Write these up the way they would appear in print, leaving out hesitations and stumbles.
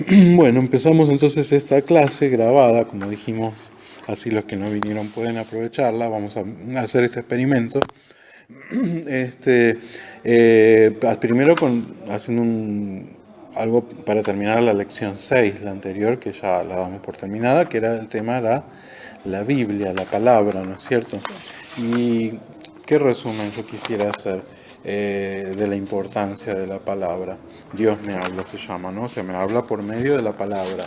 Bueno, empezamos entonces esta clase grabada, como dijimos, así los que no vinieron pueden aprovecharla. Vamos a hacer este experimento. Este, primero haciendo algo para terminar la lección 6, la anterior, que ya la damos por terminada, que era el tema era la Biblia, la palabra, ¿no es cierto? Y qué resumen yo quisiera hacer de la importancia de la palabra. Dios me habla, se llama, ¿no? O sea, me habla por medio de la palabra,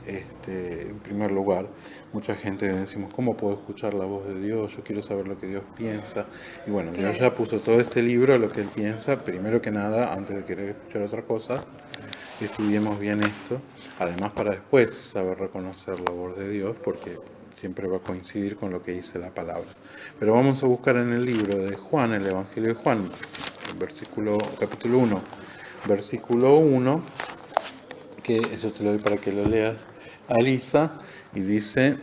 en primer lugar. Mucha gente decimos, ¿cómo puedo escuchar la voz de Dios? Yo quiero saber lo que Dios piensa. Y bueno, Dios Claro, ya puso todo este libro, lo que Él piensa, primero que nada, antes de querer escuchar otra cosa, estudiemos bien esto. Además, para después saber reconocer la voz de Dios, porque siempre va a coincidir con lo que dice la palabra. Pero vamos a buscar en el libro de Juan, el Evangelio de Juan, capítulo 1, versículo 1, que eso te lo doy para que lo leas, Alisa, y dice,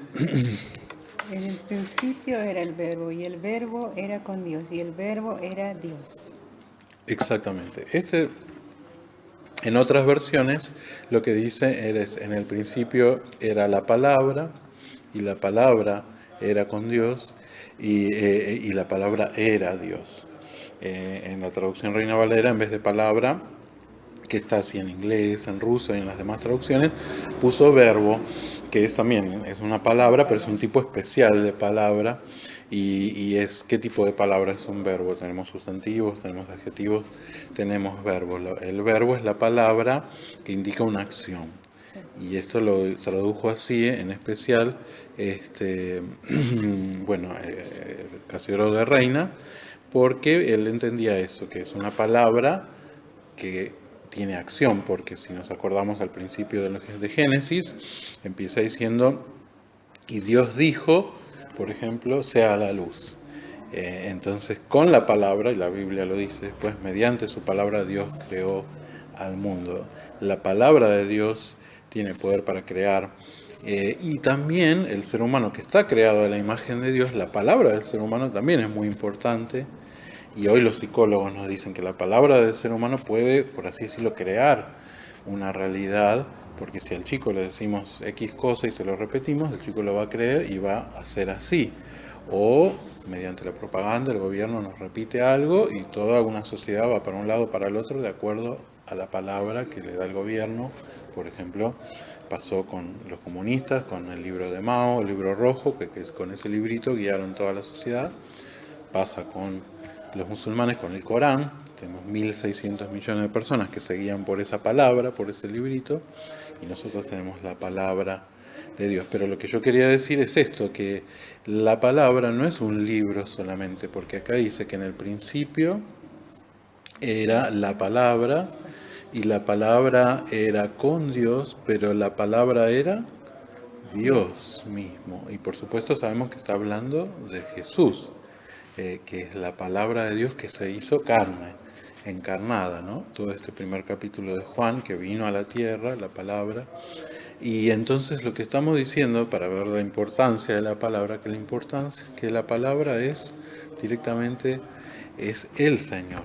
en el principio era el verbo y el verbo era con Dios y el verbo era Dios. exactamente, en otras versiones lo que dice es, en el principio era la palabra, y la palabra era con Dios, y la palabra era Dios. En la traducción Reina Valera, en vez de palabra, que está así en inglés, en ruso y en las demás traducciones, puso verbo, que es también, es una palabra, pero es un tipo especial de palabra. Y es, ¿qué tipo de palabra es un verbo? Tenemos sustantivos, tenemos adjetivos, tenemos verbos. El verbo es la palabra que indica una acción. Sí. Y esto lo tradujo así, en especial, bueno, Casiodoro de Reina, porque él entendía eso, que es una palabra que tiene acción, porque si nos acordamos al principio de Génesis, empieza diciendo, y Dios dijo, por ejemplo, sea la luz. Entonces, con la palabra, y la Biblia lo dice, pues mediante su palabra Dios creó al mundo. La palabra de Dios tiene poder para crear. Y también el ser humano que está creado a la imagen de Dios, la palabra del ser humano también es muy importante. Y hoy los psicólogos nos dicen que la palabra del ser humano puede, por así decirlo, crear una realidad, porque si al chico le decimos X cosa y se lo repetimos, el chico lo va a creer y va a ser así. O mediante la propaganda el gobierno nos repite algo y toda una sociedad va para un lado o para el otro de acuerdo a la palabra que le da el gobierno. Por ejemplo, pasó con los comunistas, con el libro de Mao, el libro rojo, que con ese librito guiaron toda la sociedad. Pasa con los musulmanes con el Corán, tenemos 1.600 millones de personas que seguían por esa palabra, por ese librito, y nosotros tenemos la palabra de Dios. Pero lo que yo quería decir es esto, que la palabra no es un libro solamente, porque acá dice que en el principio era la palabra, y la palabra era con Dios, pero la palabra era Dios. Dios mismo. Y por supuesto sabemos que está hablando de Jesús, que es la palabra de Dios que se hizo carne, encarnada, ¿no? Todo este primer capítulo de Juan, que vino a la tierra, la palabra. Y entonces lo que estamos diciendo, para ver la importancia de la palabra, que la palabra es directamente, es el Señor.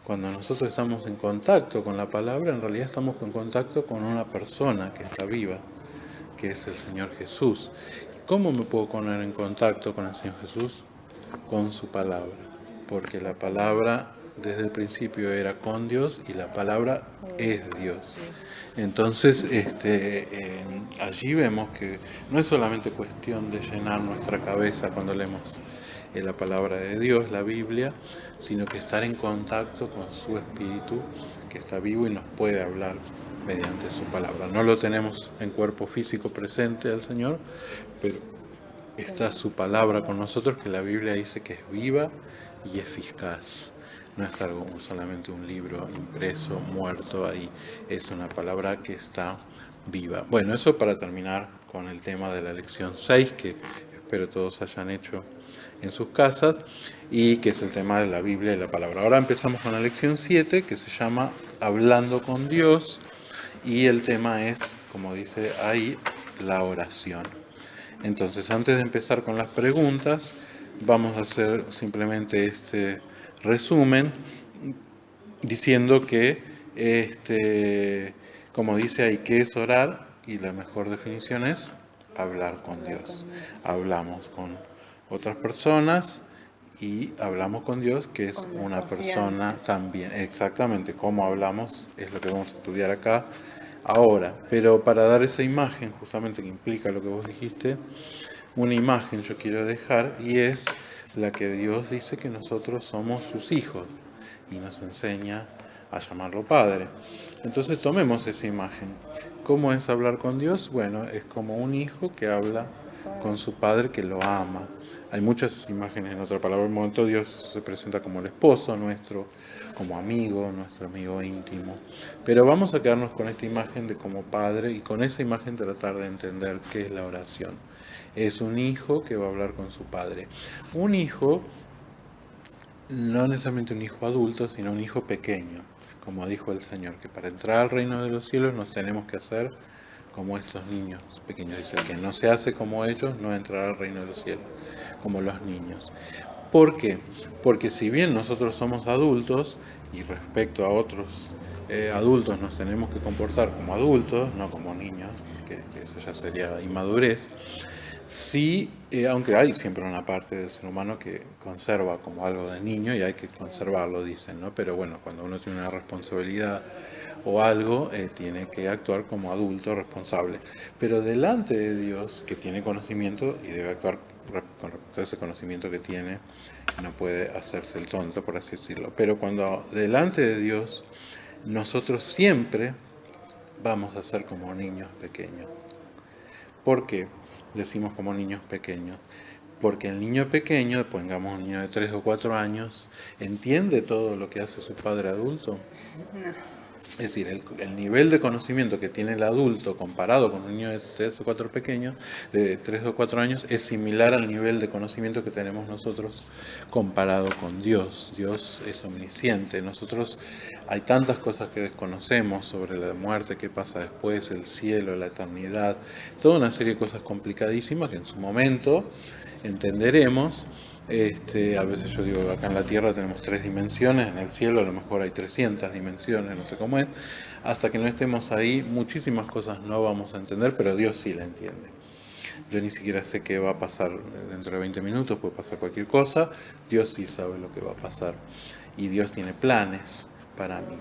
Cuando nosotros estamos en contacto con la palabra, en realidad estamos en contacto con una persona que está viva, que es el Señor Jesús. ¿Cómo me puedo poner en contacto con el Señor Jesús? Con su palabra, porque la palabra desde el principio era con Dios y la palabra es Dios. Entonces, allí vemos que no es solamente cuestión de llenar nuestra cabeza cuando leemos la palabra de Dios, la Biblia, sino que estar en contacto con su Espíritu, que está vivo y nos puede hablar mediante su palabra. No lo tenemos en cuerpo físico presente al Señor, pero está su palabra con nosotros, que la Biblia dice que es viva y eficaz. No es algo solamente un libro impreso, muerto ahí, es una palabra que está viva. Bueno, eso para terminar con el tema de la lección 6, que espero todos hayan hecho en sus casas, y que es el tema de la Biblia y la palabra. Ahora empezamos con la lección 7, que se llama Hablando con Dios, y el tema es, como dice ahí, la oración. Entonces, antes de empezar con las preguntas, vamos a hacer simplemente este resumen diciendo que Como dice ahí, ¿qué es orar? Y la mejor definición es hablar con Dios. Hablamos con otras personas y hablamos con Dios, que es Con la una confianza. persona también. Exactamente, cómo hablamos es lo que vamos a estudiar acá ahora. Pero para dar esa imagen, justamente que implica lo que vos dijiste, una imagen yo quiero dejar y es la que Dios dice que nosotros somos sus hijos y nos enseña a llamarlo Padre. Entonces tomemos esa imagen. ¿Cómo es hablar con Dios? Bueno, es como un hijo que habla con su padre que lo ama. Hay muchas imágenes, en otra palabra, en un momento Dios se presenta como el esposo nuestro, como amigo, nuestro amigo íntimo. Pero vamos a quedarnos con esta imagen de como padre y con esa imagen tratar de entender qué es la oración. Es un hijo que va a hablar con su padre. Un hijo, no necesariamente un hijo adulto, sino un hijo pequeño, como dijo el Señor, que para entrar al reino de los cielos nos tenemos que hacer como estos niños pequeños. Dice, que no se hace como ellos, no entrará al reino de los cielos, como los niños. ¿Por qué? Porque si bien nosotros somos adultos y respecto a otros adultos nos tenemos que comportar como adultos, no como niños, que eso ya sería inmadurez, sí, aunque hay siempre una parte del ser humano que conserva como algo de niño y hay que conservarlo, dicen, ¿no? Pero bueno, cuando uno tiene una responsabilidad o algo, tiene que actuar como adulto responsable. Pero delante de Dios, que tiene conocimiento y debe actuar con respecto a ese conocimiento que tiene, no puede hacerse el tonto, por así decirlo. Pero cuando delante de Dios, nosotros siempre vamos a ser como niños pequeños. ¿Por qué decimos como niños pequeños? Porque el niño pequeño, pongamos un niño de 3 o 4 años, entiende todo lo que hace su padre adulto. No. Es decir, el nivel de conocimiento que tiene el adulto comparado con un niño de 3 o 4 pequeños, de 3 o 4 años, es similar al nivel de conocimiento que tenemos nosotros comparado con Dios. Dios es omnisciente. Nosotros hay tantas cosas que desconocemos sobre la muerte, qué pasa después, el cielo, la eternidad, toda una serie de cosas complicadísimas que en su momento entenderemos. A veces yo digo, acá en la Tierra tenemos 3 dimensiones, en el cielo a lo mejor hay 300 dimensiones, no sé cómo es. Hasta que no estemos ahí, muchísimas cosas no vamos a entender, pero Dios sí la entiende. Yo ni siquiera sé qué va a pasar dentro de 20 minutos, puede pasar cualquier cosa. Dios sí sabe lo que va a pasar. Y Dios tiene planes para mí.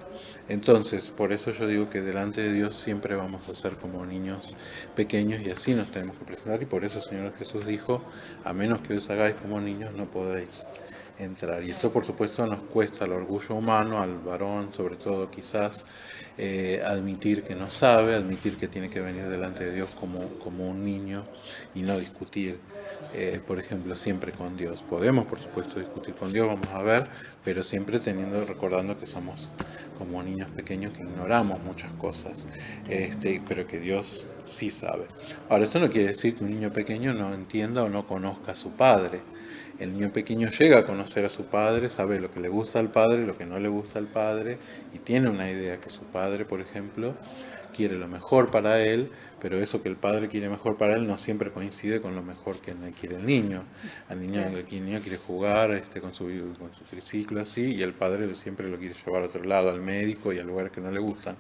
Entonces, por eso yo digo que delante de Dios siempre vamos a ser como niños pequeños y así nos tenemos que presentar. Y por eso el Señor Jesús dijo, a menos que os hagáis como niños, no podréis entrar. Y esto por supuesto nos cuesta al orgullo humano, al varón sobre todo quizás, admitir que no sabe, admitir que tiene que venir delante de Dios como un niño y no discutir, por ejemplo, siempre con Dios. Podemos por supuesto discutir con Dios, vamos a ver, pero siempre recordando que somos como niños pequeños que ignoramos muchas cosas, pero que Dios sí sabe. Ahora, esto no quiere decir que un niño pequeño no entienda o no conozca a su padre. El niño pequeño llega a conocer a su padre, sabe lo que le gusta al padre, lo que no le gusta al padre, y tiene una idea que su padre, por ejemplo, quiere lo mejor para él, pero eso que el padre quiere mejor para él no siempre coincide con lo mejor que quiere el niño. El niño quiere jugar con su triciclo así, y el padre siempre lo quiere llevar a otro lado, al médico y a lugares que no le gustan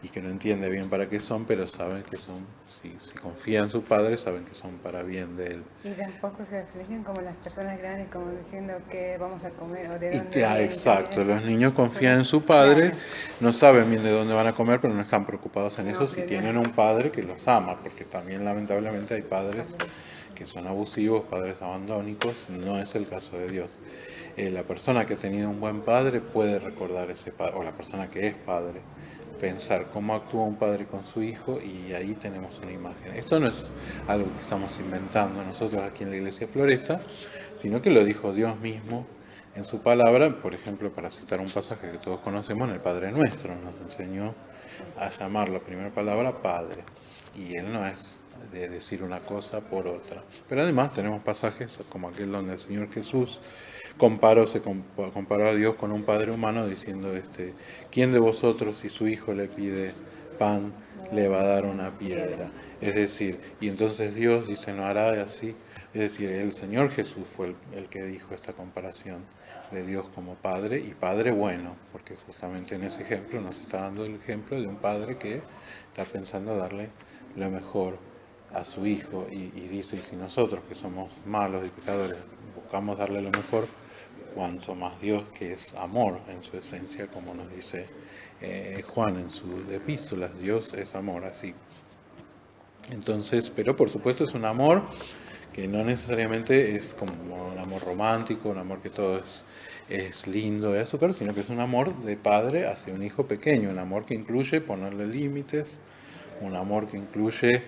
y que no entiende bien para qué son, pero saben que son, si confía en su padre, saben que son para bien de él. Y tampoco se afligen como las personas grandes, como diciendo que vamos a comer o de Y dónde viene. exacto, los niños confían en su padre, no saben bien de dónde van a comer, pero no están preocupados en eso si tienen un padre que los ama, porque también lamentablemente hay padres que son abusivos, padres abandónicos, no es el caso de Dios. La persona que ha tenido un buen padre puede recordar ese padre, o la persona que es padre, pensar cómo actúa un padre con su hijo y ahí tenemos una imagen. Esto no es algo que estamos inventando nosotros aquí en la Iglesia Floresta, sino que lo dijo Dios mismo en su palabra, por ejemplo, para citar un pasaje que todos conocemos, en el Padre Nuestro, nos enseñó a llamar la primera palabra Padre, y Él no es de decir una cosa por otra. Pero además tenemos pasajes como aquel donde el Señor Jesús comparó a Dios con un padre humano diciendo, ¿quién de vosotros si su hijo le pide pan le va a dar una piedra. Es decir, y entonces Dios dice, no hará así. Es decir, el Señor Jesús fue el que dijo esta comparación de Dios como Padre y Padre bueno, porque justamente en ese ejemplo nos está dando el ejemplo de un Padre que está pensando darle lo mejor a su Hijo y dice, y si nosotros que somos malos y pecadores buscamos darle lo mejor, cuanto más Dios que es amor en su esencia, como nos dice Juan en sus epístolas, Dios es amor, así. Entonces, pero por supuesto es un amor que no necesariamente es como un amor romántico, un amor que todo es lindo, es azúcar, sino que es un amor de padre hacia un hijo pequeño, un amor que incluye ponerle límites, un amor que incluye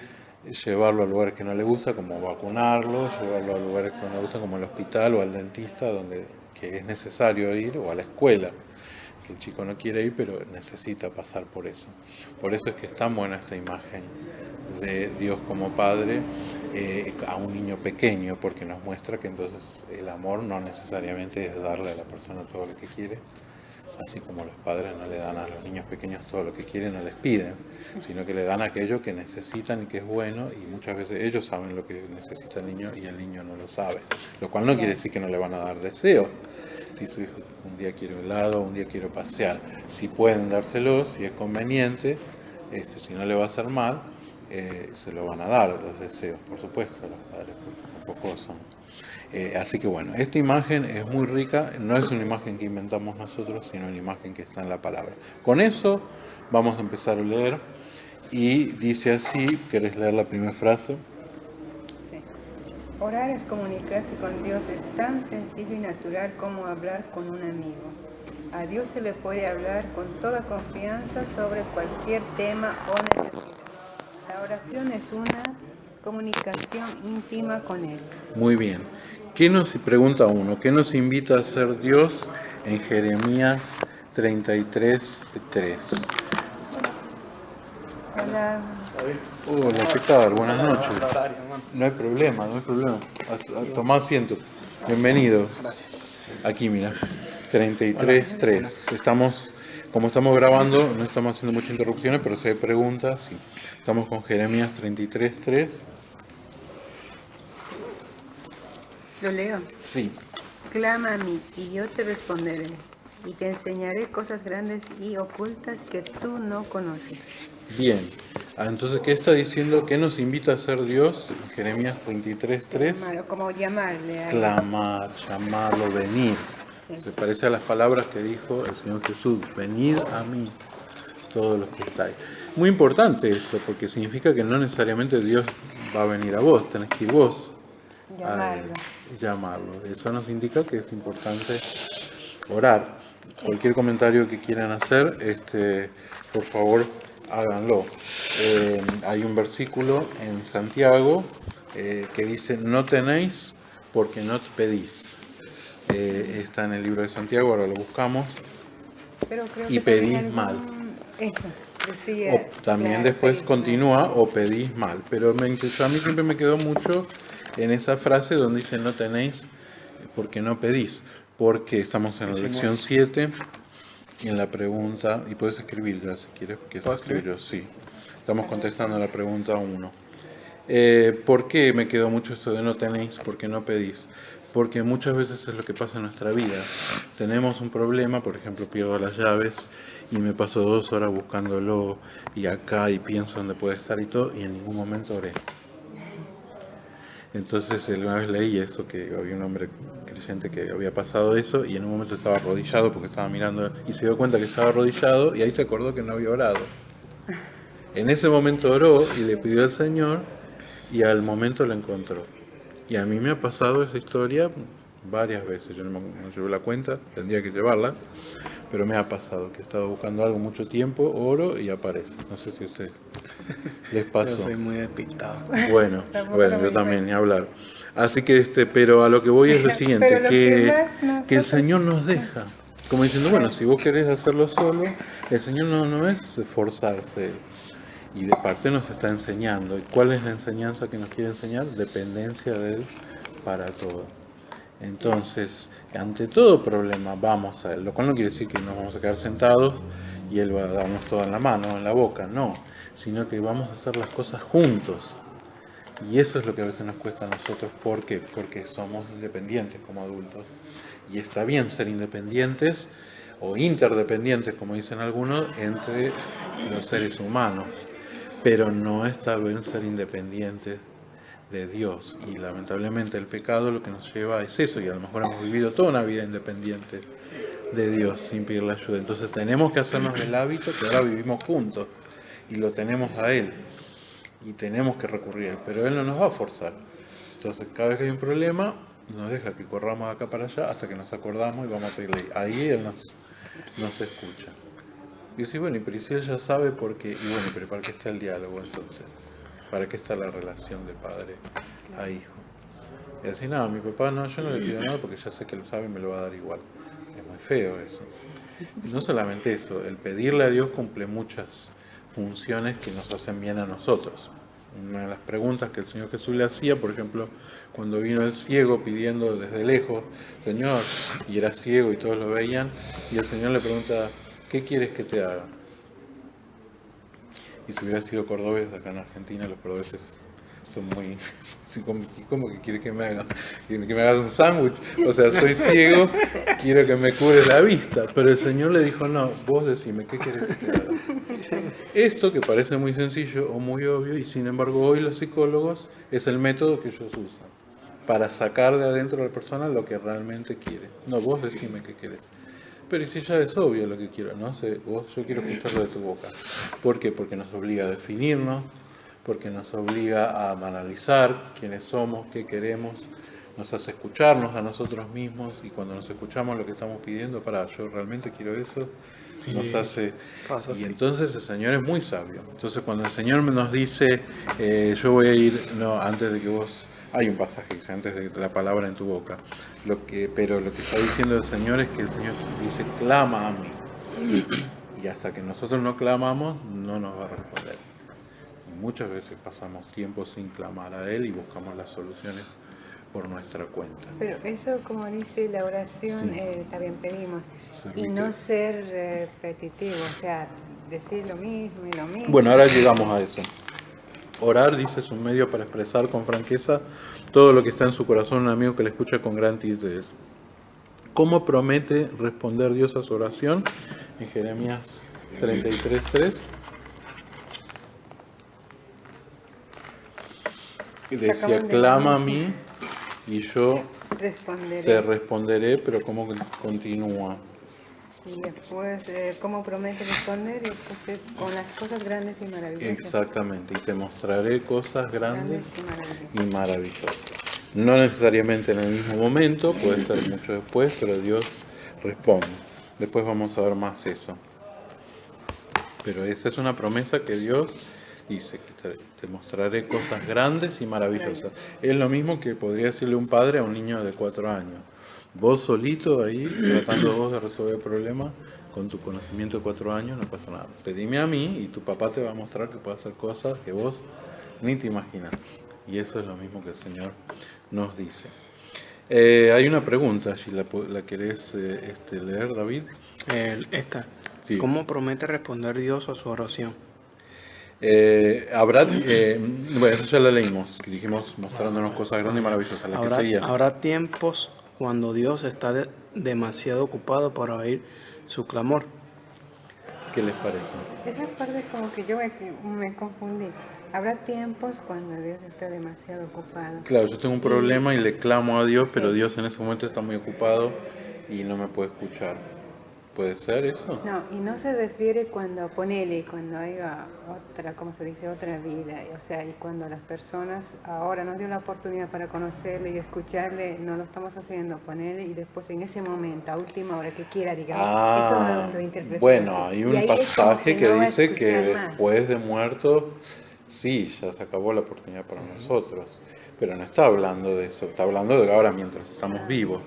llevarlo a lugares que no le gusta, como vacunarlo, llevarlo a lugares que no le gusta, como el hospital o al dentista, donde que es necesario ir, o a la escuela, que el chico no quiere ir, pero necesita pasar por eso. Por eso es que es tan buena esta imagen de Dios como Padre a un niño pequeño, porque nos muestra que entonces el amor no necesariamente es darle a la persona todo lo que quiere, así como los padres no le dan a los niños pequeños todo lo que quieren o les piden, sino que le dan aquello que necesitan y que es bueno, y muchas veces ellos saben lo que necesita el niño y el niño no lo sabe, lo cual no quiere decir que no le van a dar deseos. Si su hijo un día quiere un helado, un día quiere pasear, si pueden dárselos, si es conveniente, si no le va a hacer mal, se lo van a dar los deseos, por supuesto, los padres, porque tampoco son. Así que bueno, esta imagen es muy rica, no es una imagen que inventamos nosotros, sino una imagen que está en la palabra. Con eso vamos a empezar a leer y dice así, ¿querés leer la primera frase? Sí. Orar es comunicarse con Dios, es tan sencillo y natural como hablar con un amigo. A Dios se le puede hablar con toda confianza sobre cualquier tema o necesidad. La oración es una comunicación íntima con Él. Muy bien. Pregunta uno, ¿qué nos invita a hacer Dios en Jeremías 33:3? Hola. Hola, ¿qué tal? Buenas noches. No hay problema, no hay problema. Tomá asiento. Bienvenido. Gracias. Aquí, mira. 33:3. Como estamos grabando, no estamos haciendo muchas interrupciones, pero si hay preguntas, sí. Estamos con Jeremías 33:3. ¿Lo leo? Sí. Clama a mí y yo te responderé, y te enseñaré cosas grandes y ocultas que tú no conoces. Bien. Entonces, ¿qué está diciendo? ¿Qué nos invita a hacer Dios? Jeremías 33:3. Como llamarle a Clamar, llamarlo, venir. Sí. Se parece a las palabras que dijo el Señor Jesús: venid a mí, todos los que estáis. Muy importante esto, porque significa que no necesariamente Dios va a venir a vos, tenés que ir vos llamarlo. a llamarlo. Eso nos indica que es importante orar. Cualquier comentario que quieran hacer, por favor, háganlo. Hay un versículo en Santiago que dice: no tenéis porque no pedís. Está en el libro de Santiago, ahora lo buscamos. Pero creo Y que también pedís algún- mal. Eso, decía. O también claro, después pedís continúa o pedís mal. Pero a mí siempre me quedó mucho en esa frase donde dice: no tenéis porque no pedís. Porque estamos en la lección 7, en la pregunta, y puedes escribir ya si quieres, que es ¿Puedo escribir, sí. Estamos contestando la pregunta 1. ¿Por qué me quedó mucho esto de no tenéis porque no pedís? Porque muchas veces es lo que pasa en nuestra vida. Tenemos un problema, por ejemplo, pierdo las llaves y me paso 2 horas buscándolo y acá y pienso dónde puede estar y todo, y en ningún momento oré. Entonces una vez leí eso, que había un hombre creyente que había pasado eso y en un momento estaba arrodillado porque estaba mirando y se dio cuenta que estaba arrodillado y ahí se acordó que no había orado. En ese momento oró y le pidió al Señor y al momento lo encontró. Y a mí me ha pasado esa historia varias veces, yo no llevo la cuenta, tendría que llevarla, pero me ha pasado que he estado buscando algo mucho tiempo, oro y aparece. No sé si a ustedes les pasó. Yo soy muy despistado. Bueno, Tampoco bueno, lo yo vi, también, bueno. ni hablar. Así que pero a lo que voy es lo siguiente, Pero lo que más que el nosotros- Señor nos deja. Como diciendo, bueno, si vos querés hacerlo solo, el Señor no es esforzarse. Y de parte nos está enseñando. ¿Y cuál es la enseñanza que nos quiere enseñar? Dependencia de Él para todo. Entonces, ante todo problema, vamos a Él. Lo cual no quiere decir que nos vamos a quedar sentados y Él va a darnos todo en la mano, en la boca. No. sino que vamos a hacer las cosas juntos. Y eso es lo que a veces nos cuesta a nosotros. ¿Por qué? Porque somos independientes como adultos. Y está bien ser independientes o interdependientes, como dicen algunos, entre los seres humanos. Pero no está bien ser independientes de Dios. Y lamentablemente el pecado lo que nos lleva es eso. Y a lo mejor hemos vivido toda una vida independiente de Dios sin pedirle ayuda. Entonces tenemos que hacernos el hábito que ahora vivimos juntos. Y lo tenemos a Él. Y tenemos que recurrir a Él, pero Él no nos va a forzar. Entonces, cada vez que hay un problema, nos deja que corramos acá para allá hasta que nos acordamos y vamos a pedirle. Ahí Él nos escucha. Y dice, bueno, pero si Él ya sabe por qué, y bueno, pero ¿para qué está el diálogo entonces? ¿Para qué está la relación de padre a hijo? Y así, no, mi papá no, yo no le pido nada porque ya sé que Él sabe y me lo va a dar igual. Es muy feo eso. Y no solamente eso, el pedirle a Dios cumple muchas funciones que nos hacen bien a nosotros. Una de las preguntas que el Señor Jesús le hacía, por ejemplo, cuando vino el ciego pidiendo desde lejos, Señor, y era ciego y todos lo veían, y el Señor le pregunta, ¿qué quieres que te haga? Y si hubiera sido cordobés, acá en Argentina los cordobeses son muy... ¿Cómo que quiere que me haga? Que me hagas un sándwich. O sea, soy ciego, quiero que me cures la vista. Pero el Señor le dijo, no, vos decime, ¿qué querés que te haga? Esto que parece muy sencillo o muy obvio, y sin embargo hoy los psicólogos es el método que ellos usan para sacar de adentro a la persona lo que realmente quiere. No, vos decime qué querés. Pero y si ya es obvio lo que quiero, ¿no? Yo quiero escucharlo de tu boca. ¿Por qué? Porque nos obliga a definirnos, porque nos obliga a analizar quiénes somos, qué queremos, nos hace escucharnos a nosotros mismos, y cuando nos escuchamos lo que estamos pidiendo, yo realmente quiero eso, nos hace... Y entonces el Señor es muy sabio. Entonces cuando el Señor nos dice, yo voy a ir, no, antes de que vos... Hay un pasaje que dice, antes de la palabra en tu boca. Pero lo que está diciendo el Señor es que el Señor dice, clama a mí. Y hasta que nosotros no clamamos, no nos va a responder. Y muchas veces pasamos tiempo sin clamar a Él y buscamos las soluciones por nuestra cuenta. Pero eso, como dice la oración, Sí. también pedimos. Sí, Y no ser repetitivo, o sea, decir lo mismo y lo mismo. Bueno, ahora llegamos a eso. Orar, dice, es un medio para expresar con franqueza todo lo que está en su corazón un amigo que le escucha con gran interés. ¿Cómo promete responder Dios a su oración? En Jeremías 33:3. Y decía, clama a mí y yo te responderé, pero ¿cómo continúa? Y después, ¿cómo promete responder? Y después, con las cosas grandes y maravillosas. Exactamente, y te mostraré cosas grandes y maravillosas. No necesariamente en el mismo momento, puede ser mucho después, pero Dios responde. Después vamos a ver más eso. Pero esa es una promesa que Dios dice, que te mostraré cosas grandes y maravillosas. Es lo mismo que podría decirle un padre a un niño de 4 años. Vos solito ahí, tratando vos de resolver el problema, con tu conocimiento de 4 años, no pasa nada. Pedime a mí y tu papá te va a mostrar que puede hacer cosas que vos ni te imaginas. Y eso es lo mismo que el Señor nos dice. Hay una pregunta, si la querés leer, David. Esta. Sí. ¿Cómo promete responder Dios a su oración? Bueno, eso ya la leímos, que dijimos mostrándonos cosas grandes y maravillosas. La que seguía. Habrá tiempos cuando Dios está demasiado ocupado para oír su clamor. ¿Qué les parece? Esa parte como que yo me confundí. Habrá tiempos cuando Dios está demasiado ocupado. Claro, yo tengo un problema y le clamo a Dios, pero Dios en ese momento está muy ocupado y no me puede escuchar. ¿Puede ser eso? No, y no se refiere cuando cuando haya otra, como se dice, otra vida. O sea, y cuando las personas ahora nos dio la oportunidad para conocerle y escucharle, no lo estamos haciendo, ponele, y después en ese momento, a última hora que quiera, digamos, eso lo interpretamos. Bueno, hay un pasaje que no dice que más. después de muerto, sí, ya se acabó la oportunidad para nosotros. Pero no está hablando de eso, está hablando de ahora mientras estamos vivos.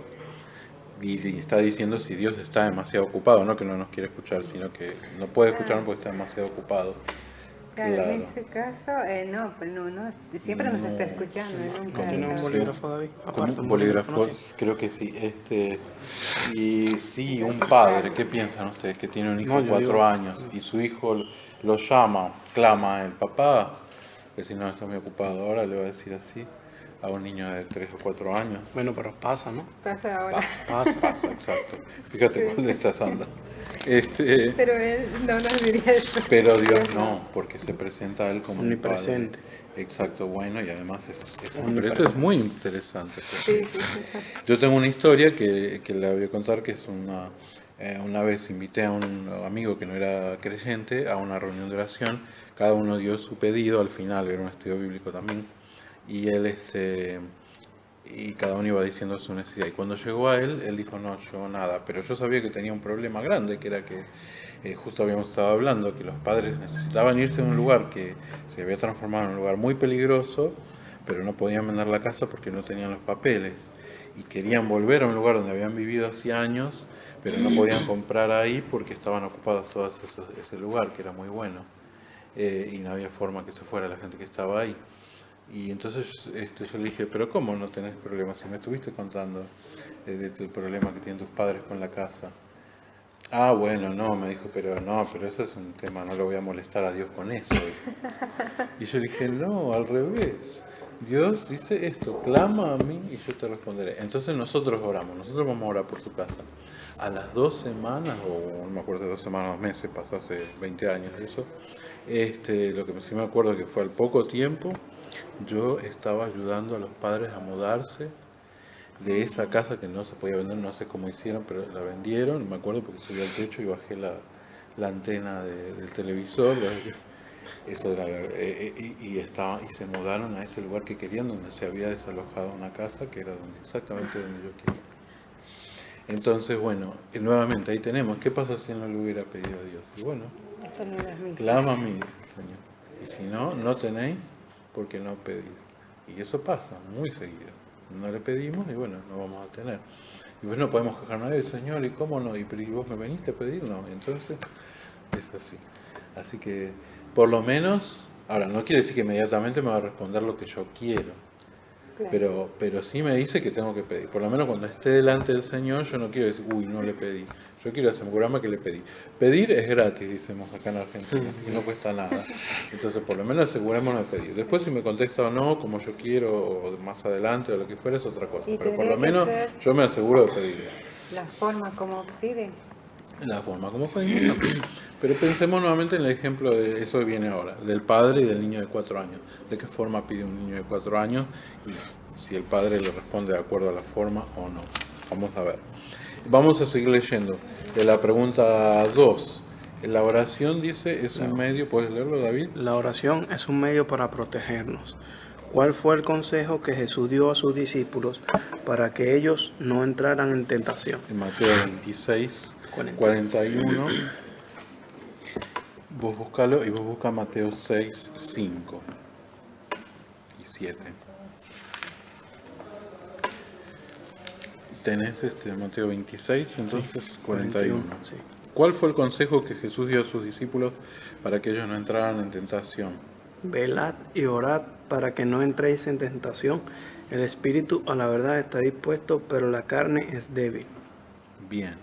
Y está diciendo si Dios está demasiado ocupado, no que no nos quiere escuchar, sino que no puede escucharnos porque está demasiado ocupado. Claro, en ese caso, no, pero no, siempre nos está escuchando. ¿No tiene un bolígrafo, David? Como un bolígrafo, creo que sí. Y sí, un padre, ¿qué piensan ustedes? Que tiene un hijo de 4 años y su hijo lo llama, clama el papá, que si no está muy ocupado ahora, le va a decir así a un niño de 3 o 4 años. Bueno, pero pasa, ¿no? Pasa ahora. Pasa, exacto. Fíjate Sí. dónde estás anda. Pero él no nos diría eso. Pero Dios no, porque se presenta a él como un padre. Omnipresente. Exacto, bueno, y además es pero Omnipresente. esto es muy interesante. Sí, sí, sí. Yo tengo una historia que le voy a contar, que es una vez invité a un amigo que no era creyente a una reunión de oración, cada uno dio su pedido, al final era un estudio bíblico también, y él y cada uno iba diciendo su necesidad. Y cuando llegó a él dijo, no, yo nada, pero yo sabía que tenía un problema grande, que era que justo habíamos estado hablando, que los padres necesitaban irse de un lugar que se había transformado en un lugar muy peligroso, pero no podían vender la casa porque no tenían los papeles. Y querían volver a un lugar donde habían vivido hacía años, pero no podían comprar ahí porque estaban ocupados todos ese lugar, que era muy bueno. Y no había forma que se fuera la gente que estaba ahí. Y entonces yo le dije, pero ¿cómo no tenés problemas? Si me estuviste contando del problema que tienen tus padres con la casa. Ah, bueno, no, me dijo, pero eso es un tema, no lo voy a molestar a Dios con eso. Y yo le dije, no, al revés. Dios dice esto, clama a mí y yo te responderé. Entonces nosotros oramos, nosotros vamos a orar por su casa. A las 2 semanas, o no me acuerdo de 2 semanas, 2 meses, pasó hace 20 años eso, lo que sí me acuerdo que fue al poco tiempo, yo estaba ayudando a los padres a mudarse de esa casa que no se podía vender, no sé cómo hicieron, pero la vendieron, me acuerdo porque subí al techo y bajé la antena del televisor, eso era, y se mudaron a ese lugar que querían, donde se había desalojado una casa, que era exactamente donde yo quería. Entonces, bueno, nuevamente ahí tenemos, ¿qué pasa si no le hubiera pedido a Dios? Y bueno, Esto no es mío. clama a mí, dice el Señor. Y si no, no tenéis porque no pedís. Y eso pasa muy seguido. No le pedimos y bueno, no vamos a tener. Y pues no podemos quejarnos del Señor, ¿y cómo no? ¿Y vos me veniste a pedir? No, entonces es así. Así que, por lo menos, ahora no quiere decir que inmediatamente me va a responder lo que yo quiero. Claro. Pero sí me dice que tengo que pedir. Por lo menos cuando esté delante del Señor, yo no quiero decir, uy, no le pedí. Yo quiero asegurarme que le pedí. Pedir es gratis, decimos acá en Argentina, así que no cuesta nada. Entonces, por lo menos asegurémonos de pedir. Después, si me contesta o no, como yo quiero, o más adelante, o lo que fuera, es otra cosa. Y Pero por tendría lo que menos ser yo me aseguro de pedir. la forma como pide. La forma como pedimos también. Pero pensemos nuevamente en el ejemplo de eso que viene ahora, del padre y del niño de 4 años. ¿De qué forma pide un niño de 4 años? Y si el padre le responde de acuerdo a la forma o no. Vamos a ver. Vamos a seguir leyendo. De la pregunta 2. La oración, dice, es un medio. ¿Puedes leerlo, David? La oración es un medio para protegernos. ¿Cuál fue el consejo que Jesús dio a sus discípulos para que ellos no entraran en tentación? En Mateo 26, 41. Vos buscalo y vos busca Mateo 6, 5 y 7. Tenés Mateo 26, entonces Sí, 41. sí. ¿Cuál fue el consejo que Jesús dio a sus discípulos para que ellos no entraran en tentación? Velad y orad para que no entréis en tentación. El espíritu a la verdad está dispuesto, pero la carne es débil. Bien.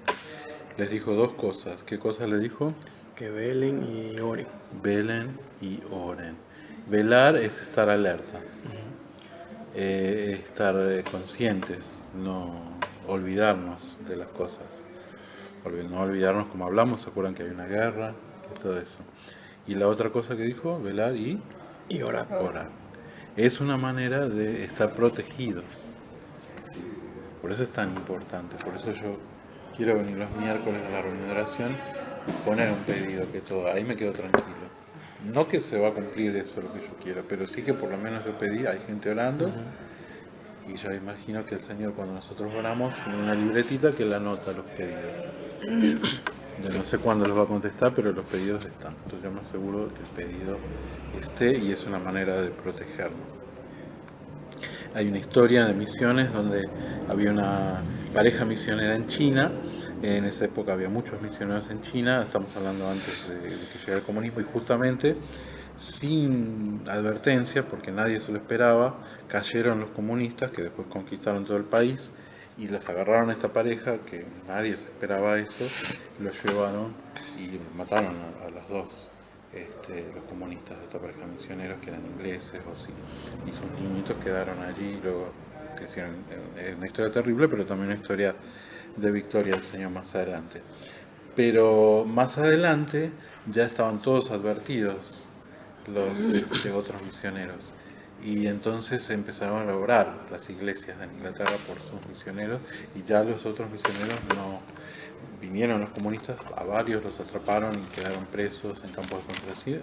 Les dijo 2 cosas. ¿Qué cosas les dijo? Que velen y oren. Velen y oren. Velar es estar alerta, estar conscientes, no olvidarnos de las cosas, no olvidarnos como hablamos, se acuerdan que hay una guerra, que todo eso. Y la otra cosa que dijo, velar y orar. orar. Es una manera de estar protegidos. ¿Sí? Por eso es tan importante, por eso yo quiero venir los miércoles a la reunión de oración y poner un pedido, que todo, ahí me quedo tranquilo. No que se va a cumplir eso lo que yo quiero, pero sí que por lo menos yo pedí, hay gente orando, y yo imagino que el Señor cuando nosotros oramos tiene una libretita que le anota los pedidos. Yo no sé cuándo los va a contestar, pero los pedidos están. Entonces yo me aseguro que el pedido esté y es una manera de protegernos. Hay una historia de misiones donde había una pareja misionera en China. En esa época había muchos misioneros en China, estamos hablando antes de que llegara el comunismo, y justamente sin advertencia, porque nadie se lo esperaba, cayeron los comunistas que después conquistaron todo el país y les agarraron a esta pareja que nadie se esperaba eso, los llevaron y mataron a las dos los comunistas de esta pareja de misioneros que eran ingleses o así, y sus niñitos quedaron allí y luego crecieron. Es una historia terrible, pero también una historia de victoria del Señor más adelante. Pero más adelante ya estaban todos advertidos los otros misioneros. Y entonces empezaron a orar las iglesias de Inglaterra por sus misioneros, y ya los otros misioneros no vinieron. Los comunistas, a varios los atraparon y quedaron presos en campos de concentración,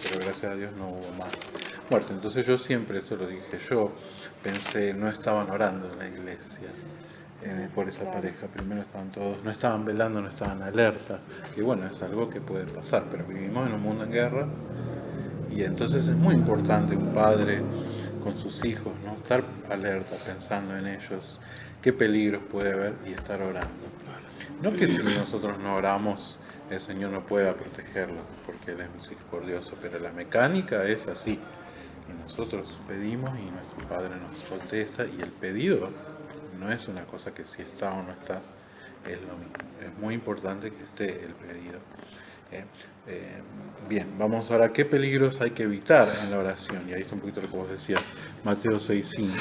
pero gracias a Dios no hubo más muerte. Entonces yo siempre, esto lo dije yo, pensé, no estaban orando en la iglesia por esa pareja. Primero estaban todos, no estaban velando, no estaban alerta, que bueno, es algo que puede pasar, pero vivimos en un mundo en guerra. Y entonces es muy importante un padre con sus hijos, ¿no? Estar alerta, pensando en ellos, qué peligros puede haber, y estar orando. No que si nosotros no oramos, el Señor no pueda protegerlos, porque Él es misericordioso, pero la mecánica es así. Y nosotros pedimos y nuestro Padre nos contesta, y el pedido no es una cosa que si está o no está, es lo mismo. Es muy importante que esté el pedido. Bien, vamos ahora a qué peligros hay que evitar en la oración. Y ahí está un poquito lo que vos decías, Mateo 6:5. 6:5,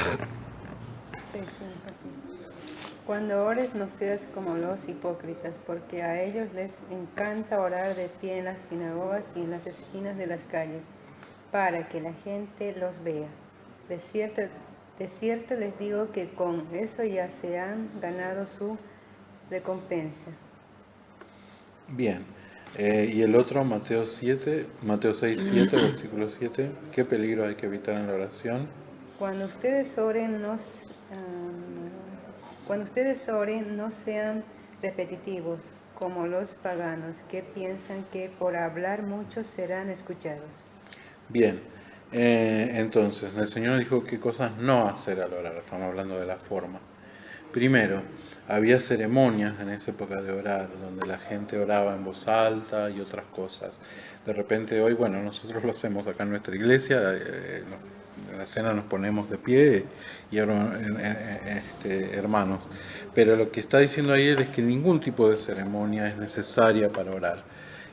sí. Cuando ores no seas como los hipócritas, porque a ellos les encanta orar de pie en las sinagogas y en las esquinas de las calles, para que la gente los vea. De cierto les digo que con eso ya se han ganado su recompensa. Bien. Y el otro, Mateo 6:7, versículo 7. ¿Qué peligro hay que evitar en la oración? Cuando ustedes oren, no sean repetitivos, como los paganos, que piensan que por hablar mucho serán escuchados. Bien, entonces, el Señor dijo qué cosas no hacer al orar. Estamos hablando de la forma. Primero, había ceremonias en esa época de orar, donde la gente oraba en voz alta y otras cosas. De repente hoy, bueno, nosotros lo hacemos acá en nuestra iglesia, en la cena nos ponemos de pie y hermanos. Pero lo que está diciendo ahí es que ningún tipo de ceremonia es necesaria para orar.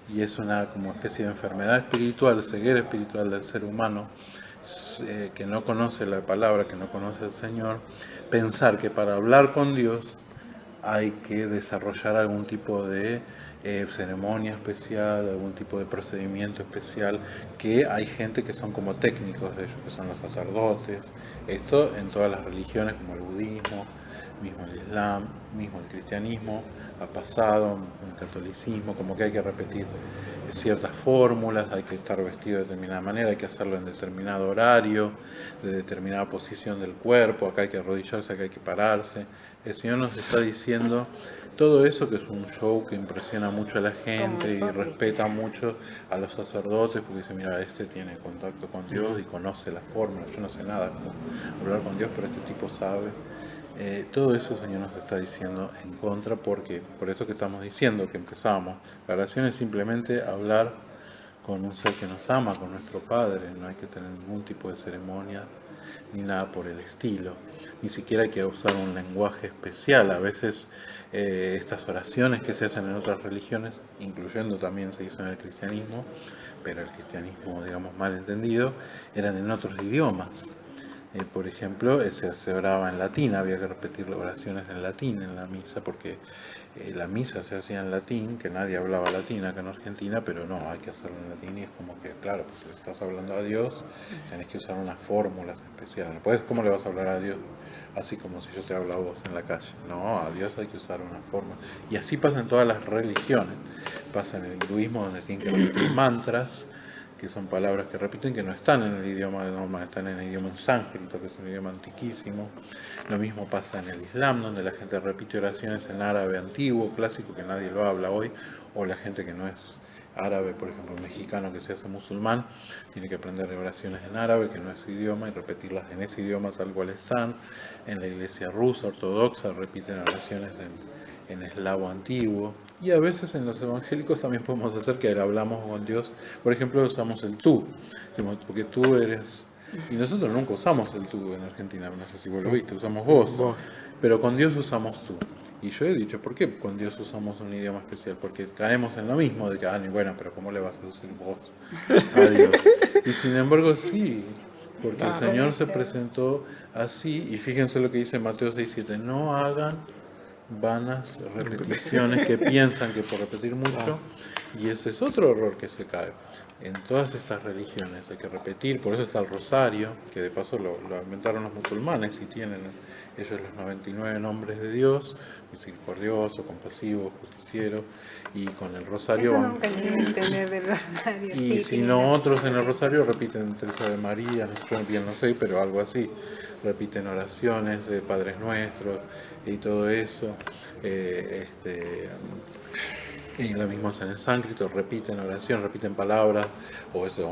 Y es una como especie de enfermedad espiritual, ceguera espiritual del ser humano, que no conoce la palabra, que no conoce al Señor, pensar que para hablar con Dios hay que desarrollar algún tipo de ceremonia especial, algún tipo de procedimiento especial, que hay gente que son como técnicos de ellos, que son los sacerdotes. Esto en todas las religiones, como el budismo, mismo el islam, mismo el cristianismo, ha pasado, el catolicismo, como que hay que repetir ciertas fórmulas, hay que estar vestido de determinada manera, hay que hacerlo en determinado horario, de determinada posición del cuerpo, acá hay que arrodillarse, acá hay que pararse. El Señor nos está diciendo todo eso, que es un show que impresiona mucho a la gente y respeta mucho a los sacerdotes, porque dice, mira, este tiene contacto con Dios y conoce la fórmula. Yo no sé nada cómo hablar con Dios, pero este tipo sabe. Todo eso el Señor nos está diciendo en contra, porque por esto que estamos diciendo, que empezamos, la oración es simplemente hablar con un ser que nos ama, con nuestro Padre. No hay que tener ningún tipo de ceremonia ni nada por el estilo, ni siquiera hay que usar un lenguaje especial. A veces estas oraciones que se hacen en otras religiones, incluyendo también se hizo en el cristianismo, pero el cristianismo, digamos, mal entendido, eran en otros idiomas. Por ejemplo, se oraba en latín, había que repetir las oraciones en latín en la misa, porque la misa se hacía en latín, que nadie hablaba latín acá en Argentina, pero no, hay que hacerlo en latín, y es como que, claro, porque estás hablando a Dios, tenés que usar unas fórmulas especiales. Pues, ¿cómo le vas a hablar a Dios? Así como si yo te hablo a vos en la calle. No, a Dios hay que usar una forma. Y así pasa en todas las religiones. Pasa en el hinduismo, donde tienen que repetir mantras, que son palabras que repiten, que no están en el idioma de normal, están en el idioma sánscrito, que es un idioma antiquísimo. Lo mismo pasa en el Islam, donde la gente repite oraciones en árabe antiguo, clásico, que nadie lo habla hoy, o la gente que no es árabe, por ejemplo, el mexicano que se hace musulmán, tiene que aprender oraciones en árabe, que no es su idioma, y repetirlas en ese idioma tal cual están. En la iglesia rusa ortodoxa repiten oraciones en eslavo antiguo, y a veces en los evangélicos también podemos hacer que hablamos con Dios. Por ejemplo, usamos el tú, decimos, porque tú eres, y nosotros nunca usamos el tú en Argentina, no sé si vos lo viste, usamos vos, pero con Dios usamos tú. Y yo he dicho, ¿por qué con Dios usamos un idioma especial? Porque caemos en lo mismo, de que, bueno, pero ¿cómo le vas a decir vos a Dios? Y sin embargo sí, porque el Señor se presentó así, y fíjense lo que dice Mateo 6:7, no hagan vanas repeticiones que piensan que por repetir mucho, y ese es otro error que se cae en todas estas religiones, hay que repetir, por eso está el rosario, que de paso lo inventaron los musulmanes y tienen ellos los 99 nombres de Dios, misericordioso, compasivo, justiciero, y con el rosario Eso van... nunca llegué a entender del rosario. Y Sí, si tiene no, razón. otros en el rosario repiten Teresa de María, no bien no sé, pero algo así. Repiten oraciones de Padres Nuestros y todo eso. Y lo mismo hacen en sánscrito, repiten oración, repiten palabras, o eso,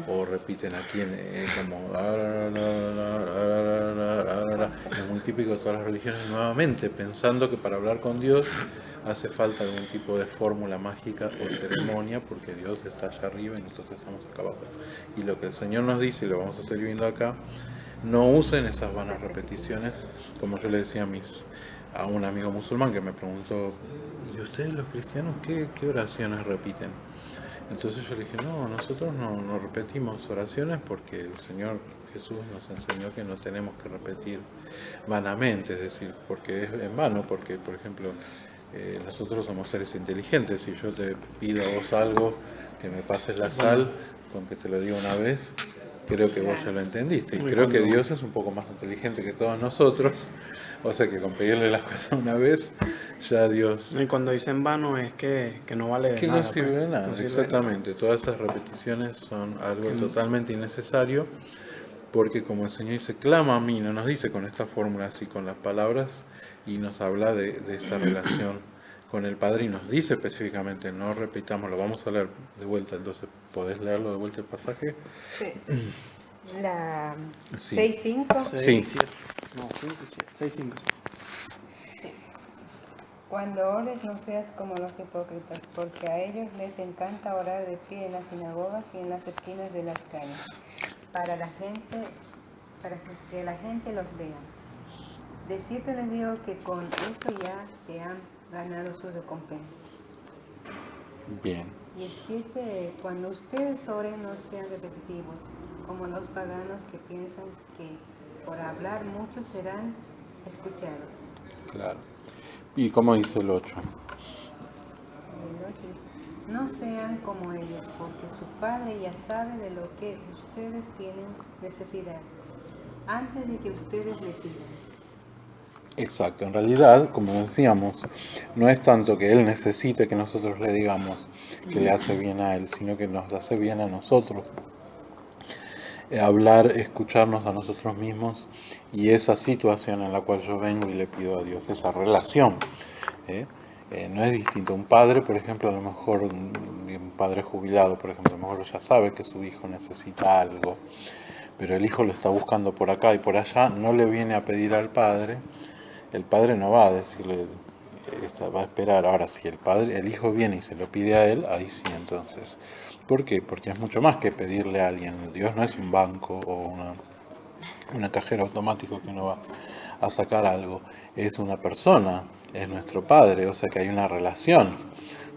o repiten aquí como... Es muy típico de todas las religiones nuevamente, pensando que para hablar con Dios hace falta algún tipo de fórmula mágica o ceremonia, porque Dios está allá arriba y nosotros estamos acá abajo. Y lo que el Señor nos dice, y lo vamos a seguir viendo acá, no usen esas vanas repeticiones, como yo le decía a un amigo musulmán que me preguntó, ¿y ustedes los cristianos qué oraciones repiten? Entonces yo le dije, no, nosotros no repetimos oraciones porque el Señor Jesús nos enseñó que no tenemos que repetir vanamente, es decir, porque es en vano, porque por ejemplo nosotros somos seres inteligentes, si yo te pido a vos algo, que me pases la sal, con que te lo diga una vez, creo que vos ya lo entendiste, y creo que Dios es un poco más inteligente que todos nosotros, o sea que con pedirle las cosas una vez, ya Dios... Y cuando dicen vano es que no vale de Que nada. no sirve de nada, no sirve exactamente. Todas esas repeticiones son algo totalmente innecesario, porque como el Señor dice, clama a mí, no nos dice con esta fórmula, así con las palabras, y nos habla de esta relación con el Padre, y nos dice específicamente, no repitamos, lo vamos a leer de vuelta, entonces, ¿podés leerlo de vuelta el pasaje? Sí. La Sí. 6.5. Sí. 7. No, 5 y 7. 6, 5. Cuando ores no seas como los hipócritas, porque a ellos les encanta orar de pie en las sinagogas y en las esquinas de las calles, para que la gente los vea. De cierto les digo que con eso ya se han ganado su recompensa. Bien. Y el 7, cuando ustedes oren no sean repetitivos, como los paganos que piensan que por hablar mucho serán escuchados. Claro. ¿Y cómo dice el 8? El 8 dice, no sean como ellos, porque su Padre ya sabe de lo que ustedes tienen necesidad, antes de que ustedes le pidan. Exacto, en realidad, como decíamos, no es tanto que Él necesite que nosotros le digamos que le hace bien a Él, sino que nos hace bien a nosotros. Hablar, escucharnos a nosotros mismos y esa situación en la cual yo vengo y le pido a Dios, esa relación. No es distinto. Un padre, por ejemplo, a lo mejor un padre jubilado, por ejemplo, a lo mejor ya sabe que su hijo necesita algo, pero el hijo lo está buscando por acá y por allá, no le viene a pedir al padre, el padre no va a decirle, va a esperar. Ahora, si el hijo viene y se lo pide a él, ahí sí, entonces. ¿Por qué? Porque es mucho más que pedirle a alguien. Dios no es un banco o una cajera automático que no va a sacar algo. Es una persona, es nuestro Padre, o sea que hay una relación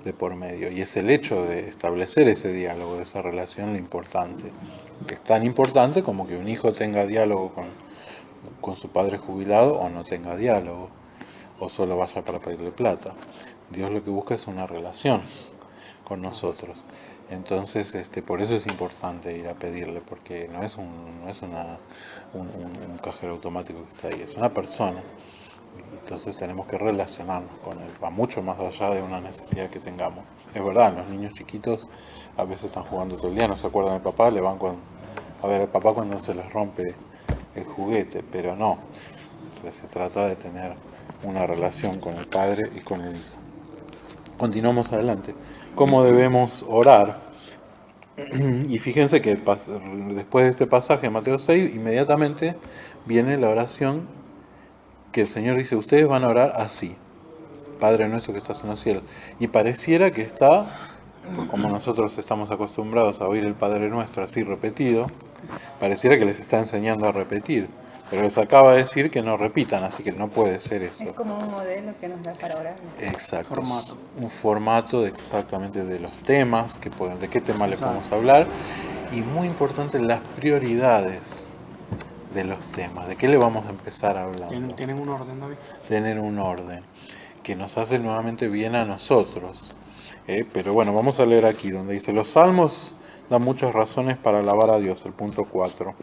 de por medio. Y es el hecho de establecer ese diálogo, de esa relación, lo importante. Que es tan importante como que un hijo tenga diálogo con su padre jubilado o no tenga diálogo, o solo vaya para pedirle plata. Dios lo que busca es una relación con nosotros. Entonces, por eso es importante ir a pedirle, porque no es un cajero automático que está ahí, es una persona. Entonces tenemos que relacionarnos con él, va mucho más allá de una necesidad que tengamos. Es verdad, los niños chiquitos a veces están jugando todo el día, no se acuerdan del papá, le van a ver al papá cuando se les rompe el juguete, pero no, se trata de tener una relación con el padre y con el hijo. Continuamos adelante. ¿Cómo debemos orar? Y fíjense que después de este pasaje, Mateo 6, inmediatamente viene la oración que el Señor dice, ustedes van a orar así, Padre nuestro que estás en los cielos. Y pareciera que está, como nosotros estamos acostumbrados a oír el Padre nuestro así repetido, pareciera que les está enseñando a repetir. Pero les acaba de decir que no repitan, así que no puede ser eso. Es como un modelo que nos da para orar. Exacto. Formato. Un formato exactamente de los temas, de qué tema le Exacto. podemos hablar. Y muy importante, las prioridades de los temas, de qué le vamos a empezar hablando. ¿Tienen un orden, David? Tener un orden que nos hace nuevamente bien a nosotros. Pero bueno, vamos a leer aquí donde dice: los salmos dan muchas razones para alabar a Dios, el punto 4.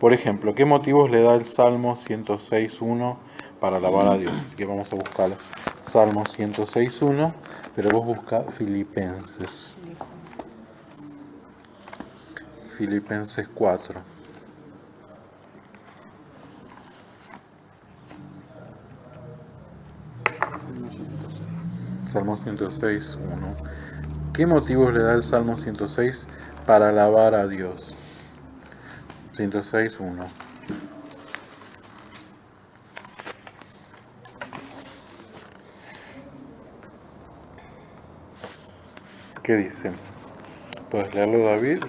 Por ejemplo, ¿qué motivos le da el Salmo 106.1 para alabar a Dios? Así que vamos a buscar Salmo 106.1, pero vos busca Filipenses. Filipenses 4. Salmo 106.1. ¿Qué motivos le da el Salmo 106 para alabar a Dios? 106.1. ¿Qué dice? ¿Puedes leerlo, David?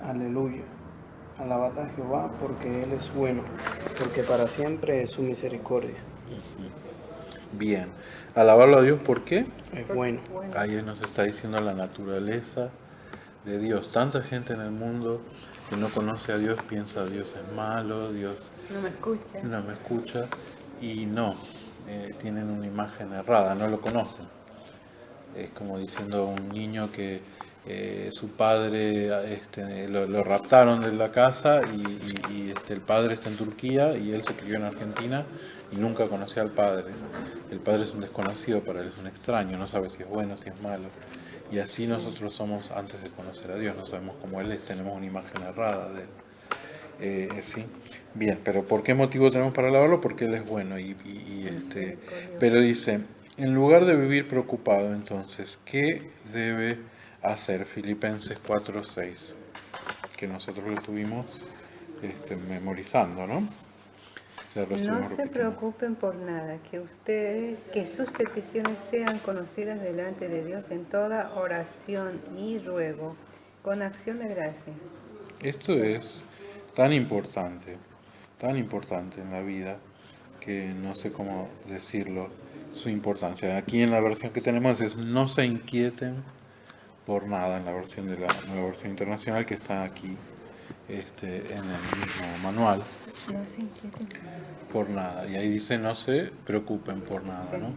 Aleluya. Alabad a Jehová porque Él es bueno, porque para siempre es su misericordia. Bien. Alabarlo a Dios, ¿por qué? Es bueno. Ahí nos está diciendo la naturaleza de Dios. Tanta gente en el mundo que no conoce a Dios piensa Dios es malo, Dios No me escucha. no me escucha, y no, tienen una imagen errada, no lo conocen. Es como diciendo un niño que su padre lo raptaron de la casa y el padre está en Turquía y él se crió en Argentina y nunca conoció al padre. El padre es un desconocido para él, es un extraño, no sabe si es bueno, si es malo. Y así nosotros somos antes de conocer a Dios, no sabemos cómo Él es, tenemos una imagen errada de Él. ¿Sí? Bien, pero ¿por qué motivo tenemos para alabarlo? Porque Él es bueno. Pero dice, en lugar de vivir preocupado, entonces, ¿qué debe hacer? Filipenses 4:6, que nosotros lo estuvimos memorizando, ¿no? Ya lo No estuvimos se repitiendo. preocupen por nada, que sus peticiones sean conocidas delante de Dios en toda oración y ruego, con acción de gracia. Esto es tan importante en la vida, que no sé cómo decirlo, su importancia. Aquí en la versión que tenemos es: no se inquieten por nada, en la versión de la nueva versión internacional que está aquí en el mismo manual. No se inquieten. Por nada. Y ahí dice: no se preocupen por nada, Sí. ¿no?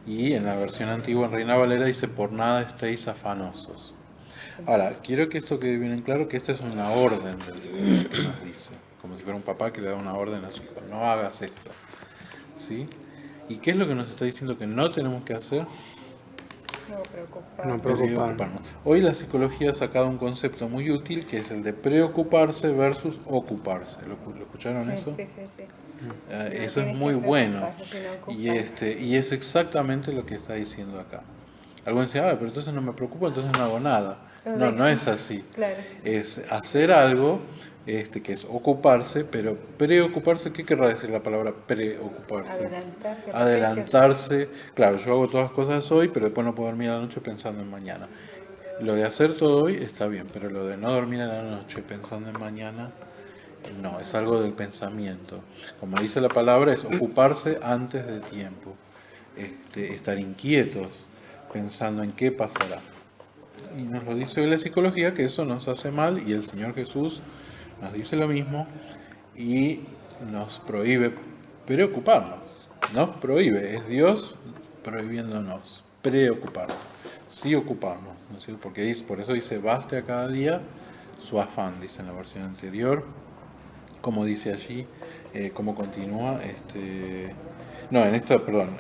Y en la versión antigua, en Reina Valera, dice: por nada estéis afanosos. Ahora, quiero que esto quede bien en claro, que esta es una orden del Señor que nos dice, como si fuera un papá que le da una orden a su hijo: no hagas esto, ¿sí? ¿Y qué es lo que nos está diciendo que no tenemos que hacer? No preocupar. No preocuparnos. Preocuparnos. Hoy la psicología ha sacado un concepto muy útil, que es el de preocuparse versus ocuparse. ¿Lo escucharon Sí, eso? sí, sí, sí. No Eso es tienes muy que bueno. preocuparse, sino Y, ocuparse. y es exactamente lo que está diciendo acá. Algunos dicen: pero entonces no me preocupo, entonces no hago nada. No, no es así. Claro. Es hacer algo, que es ocuparse, pero preocuparse, ¿qué querrá decir la palabra preocuparse? Adelantarse. a los Adelantarse. Claro, yo hago todas las cosas hoy, pero después no puedo dormir a la noche pensando en mañana. Lo de hacer todo hoy está bien, pero lo de no dormir a la noche pensando en mañana, no, es algo del pensamiento. Como dice la palabra, es ocuparse antes de tiempo. Estar inquietos, pensando en qué pasará. Y nos lo dice hoy la psicología, que eso nos hace mal, y el Señor Jesús nos dice lo mismo y nos prohíbe preocuparnos. Nos prohíbe, es Dios prohibiéndonos preocuparnos, sí ocuparnos, ¿no es cierto? Porque por eso dice: baste a cada día su afán, dice en la versión anterior. Como dice allí, cómo continúa, no, en esto, perdón,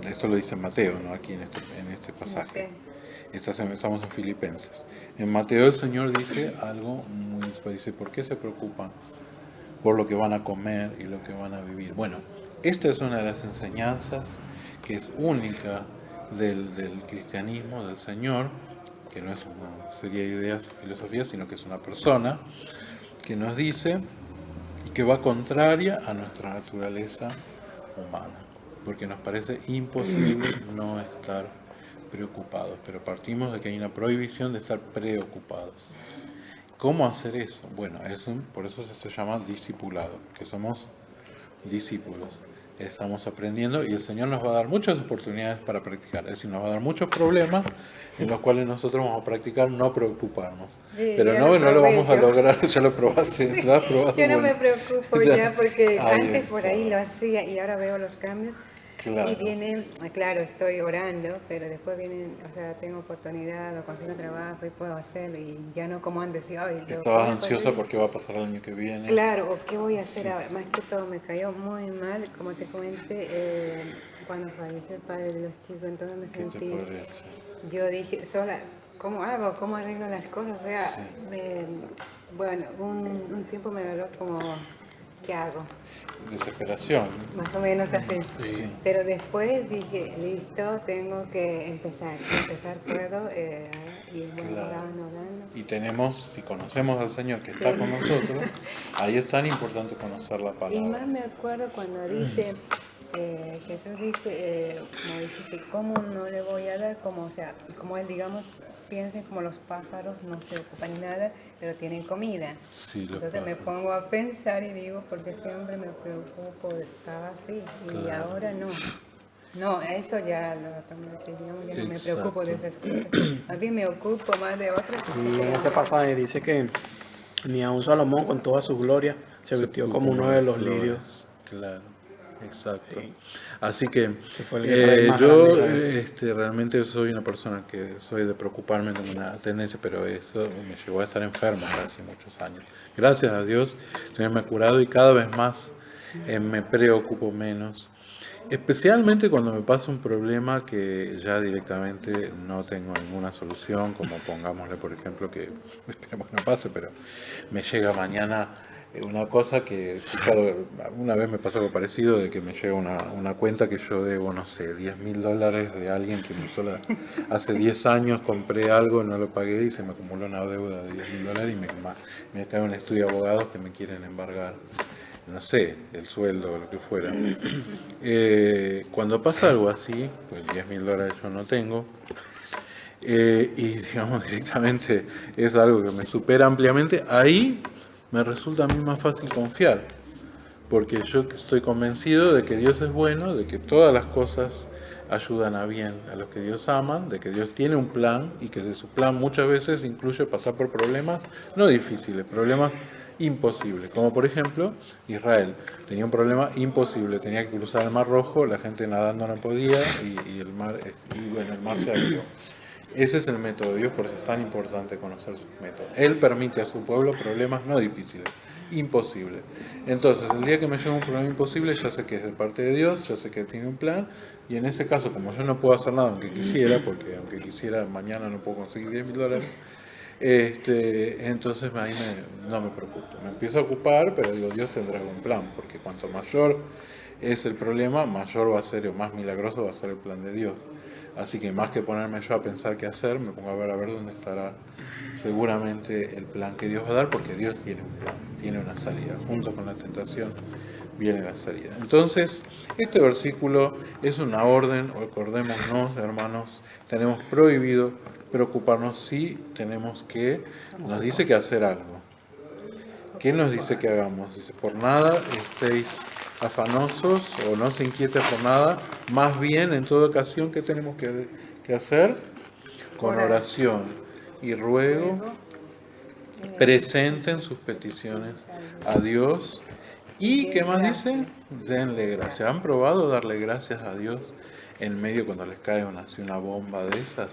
esto lo dice Mateo, ¿no? Aquí en este pasaje. Estamos en Filipenses. En Mateo el Señor dice algo muy especial. Dice: ¿por qué se preocupan por lo que van a comer y lo que van a vivir? Bueno, esta es una de las enseñanzas que es única del cristianismo, del Señor, que no es una serie de ideas, filosofía, sino que es una persona que nos dice que va contraria a nuestra naturaleza humana, porque nos parece imposible no estar preocupados, pero partimos de que hay una prohibición de estar preocupados. ¿Cómo hacer eso? Bueno, por eso se llama discipulado, que somos discípulos. Estamos aprendiendo y el Señor nos va a dar muchas oportunidades para practicar. Es decir, nos va a dar muchos problemas en los cuales nosotros vamos a practicar no preocuparnos. Sí, Pero ya no lo vamos a yo. lograr, ya lo probaste, Sí, lo has probado. yo no bueno. me preocupo Ya. ya porque Ahí antes por está. ahí lo hacía y ahora veo los cambios. Claro. Y vienen, claro, estoy orando, pero después vienen, o sea, tengo oportunidad o consigo trabajo y puedo hacerlo y ya no como antes. Ay, Estabas ansiosa porque va a pasar el año que viene. Claro, o qué voy a hacer Sí. ahora. Más que todo me cayó muy mal, como te comenté, cuando falleció el padre de los chicos, entonces me ¿Qué te sentí, podría decir? yo dije, sola, ¿cómo hago? ¿Cómo arreglo las cosas? O sea, Sí. bueno, un tiempo me agarró como, ¿qué hago? Desesperación. Más o menos así. Sí. Pero después dije, listo, tengo que empezar. Empezar puedo, y bueno, Claro. orando. Y tenemos, si conocemos al Señor que está con nosotros, ahí es tan importante conocer la Y palabra. más me acuerdo cuando dice, Jesús dice, como dijiste, ¿cómo no le voy a dar? Como, o sea, como él, digamos, piensen como los pájaros, no se ocupan ni nada, pero tienen comida. Sí, los Entonces me pájaros. pongo a pensar y digo, porque siempre me preocupo, estaba así, y Claro. ahora no. No, eso ya lo tomé así, digamos, ya no me preocupo de esas Exacto. cosas. A mí me ocupo más de otras Y en ese cosas. pasaje dice que ni aun Salomón con toda su gloria se vistió como uno de los flores. lirios. Claro, exacto. Sí. Así que Que fue el rey más yo grande de Israel. realmente soy una persona que soy de preocuparme, tengo una tendencia, pero eso me llevó a estar enfermo hace muchos años. Gracias a Dios, el Señor me ha curado y cada vez más me preocupo menos. Especialmente cuando me pasa un problema que ya directamente no tengo ninguna solución, como pongámosle por ejemplo que, esperemos que no pase, pero me llega mañana una cosa que, escuchado, una vez me pasó algo parecido, de que me llega una cuenta que yo debo, no sé, $10.000 de alguien que me hizo hace 10 años compré algo, no lo pagué y se me acumuló una deuda de $10.000 y me cae un estudio de abogados que me quieren embargar, no sé, el sueldo o lo que fuera. Cuando pasa algo así, pues $10.000 yo no tengo, y digamos directamente es algo que me supera ampliamente, ahí me resulta a mí más fácil confiar, porque yo estoy convencido de que Dios es bueno, de que todas las cosas ayudan a bien a los que Dios aman, de que Dios tiene un plan y que su plan muchas veces incluye pasar por problemas no difíciles, problemas imposibles, como por ejemplo Israel tenía un problema imposible, tenía que cruzar el Mar Rojo, la gente nadando no podía y el mar se abrió. Ese es el método de Dios, por eso es tan importante conocer sus métodos. Él permite a su pueblo problemas no difíciles, imposibles. Entonces, el día que me llega un problema imposible, ya sé que es de parte de Dios, ya sé que tiene un plan, y en ese caso, como yo no puedo hacer nada aunque quisiera, porque aunque quisiera mañana no puedo conseguir $10.000, entonces ahí no me preocupo. Me empiezo a ocupar, pero digo, Dios tendrá algún plan, porque cuanto mayor es el problema, mayor va a ser o más milagroso va a ser el plan de Dios. Así que más que ponerme yo a pensar qué hacer, me pongo a ver dónde estará seguramente el plan que Dios va a dar, porque Dios tiene un plan, tiene una salida. Junto con la tentación viene la salida. Entonces, este versículo es una orden, acordémonos, hermanos, tenemos prohibido preocuparnos si tenemos que, nos dice que hacer algo. ¿Qué nos dice que hagamos? Dice, por nada estéis afanosos o no se inquieten por nada, más bien en toda ocasión que tenemos que hacer con oración y ruego, presenten sus peticiones a Dios y ¿qué más dice? Denle gracias. ¿Han probado darle gracias a Dios en medio cuando les cae una bomba de esas?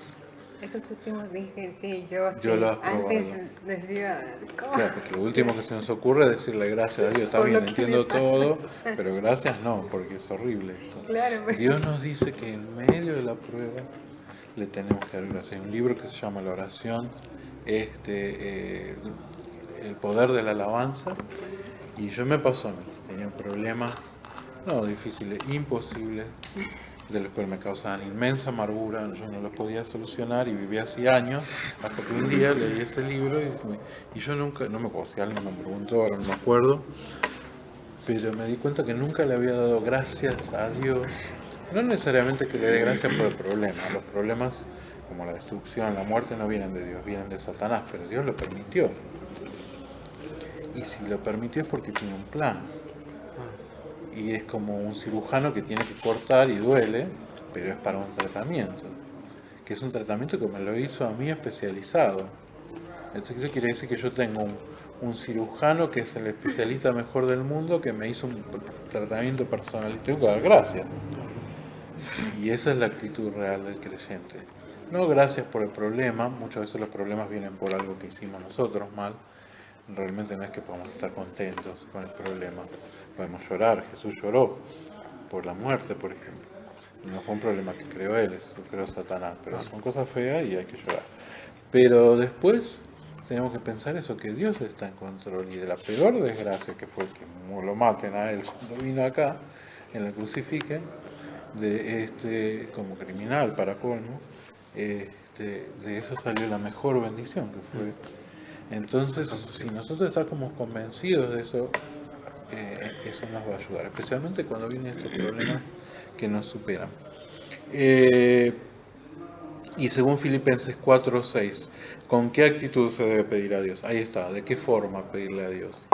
Estos últimos dije, sí, yo sí. Yo lo has probado. Antes decía, ¿cómo? Claro, porque lo último que se nos ocurre es decirle gracias a Dios. Está Por bien, lo que entiendo me pasa. todo, pero gracias no, porque es horrible esto. Claro, pues. Dios nos dice que en medio de la prueba le tenemos que dar gracias. Hay un libro que se llama La oración, el poder de la alabanza, y yo me pasó a mí. Tenía problemas, no difíciles, imposibles, de los cuales me causaban inmensa amargura, yo no los podía solucionar y viví así años, hasta que un día leí ese libro y yo nunca, no me acuerdo si alguien me preguntó, ahora no me acuerdo, pero me di cuenta que nunca le había dado gracias a Dios, no necesariamente que le dé gracias por el problema, los problemas, como la destrucción, la muerte, no vienen de Dios, vienen de Satanás, pero Dios lo permitió. Y si lo permitió es porque tiene un plan. Y es como un cirujano que tiene que cortar y duele, pero es para un tratamiento. Que es un tratamiento que me lo hizo a mí especializado. Eso quiere decir que yo tengo un cirujano que es el especialista mejor del mundo que me hizo un tratamiento personal y tengo que dar gracias. Y esa es la actitud real del creyente. No gracias por el problema, muchas veces los problemas vienen por algo que hicimos nosotros mal. Realmente no es que podamos estar contentos con el problema. Podemos llorar, Jesús lloró por la muerte, por ejemplo. No fue un problema que creó él, eso creó Satanás, pero son cosas feas y hay que llorar. Pero después tenemos que pensar eso, que Dios está en control, y de la peor desgracia que fue que lo maten a él cuando vino acá, en la crucifiquen, de como criminal para colmo, de eso salió la mejor bendición que fue. Entonces, si nosotros estamos convencidos de eso, eso nos va a ayudar, especialmente cuando vienen estos problemas que nos superan. Y según Filipenses 4:6, ¿con qué actitud se debe pedir a Dios? Ahí está, ¿de qué forma pedirle a Dios?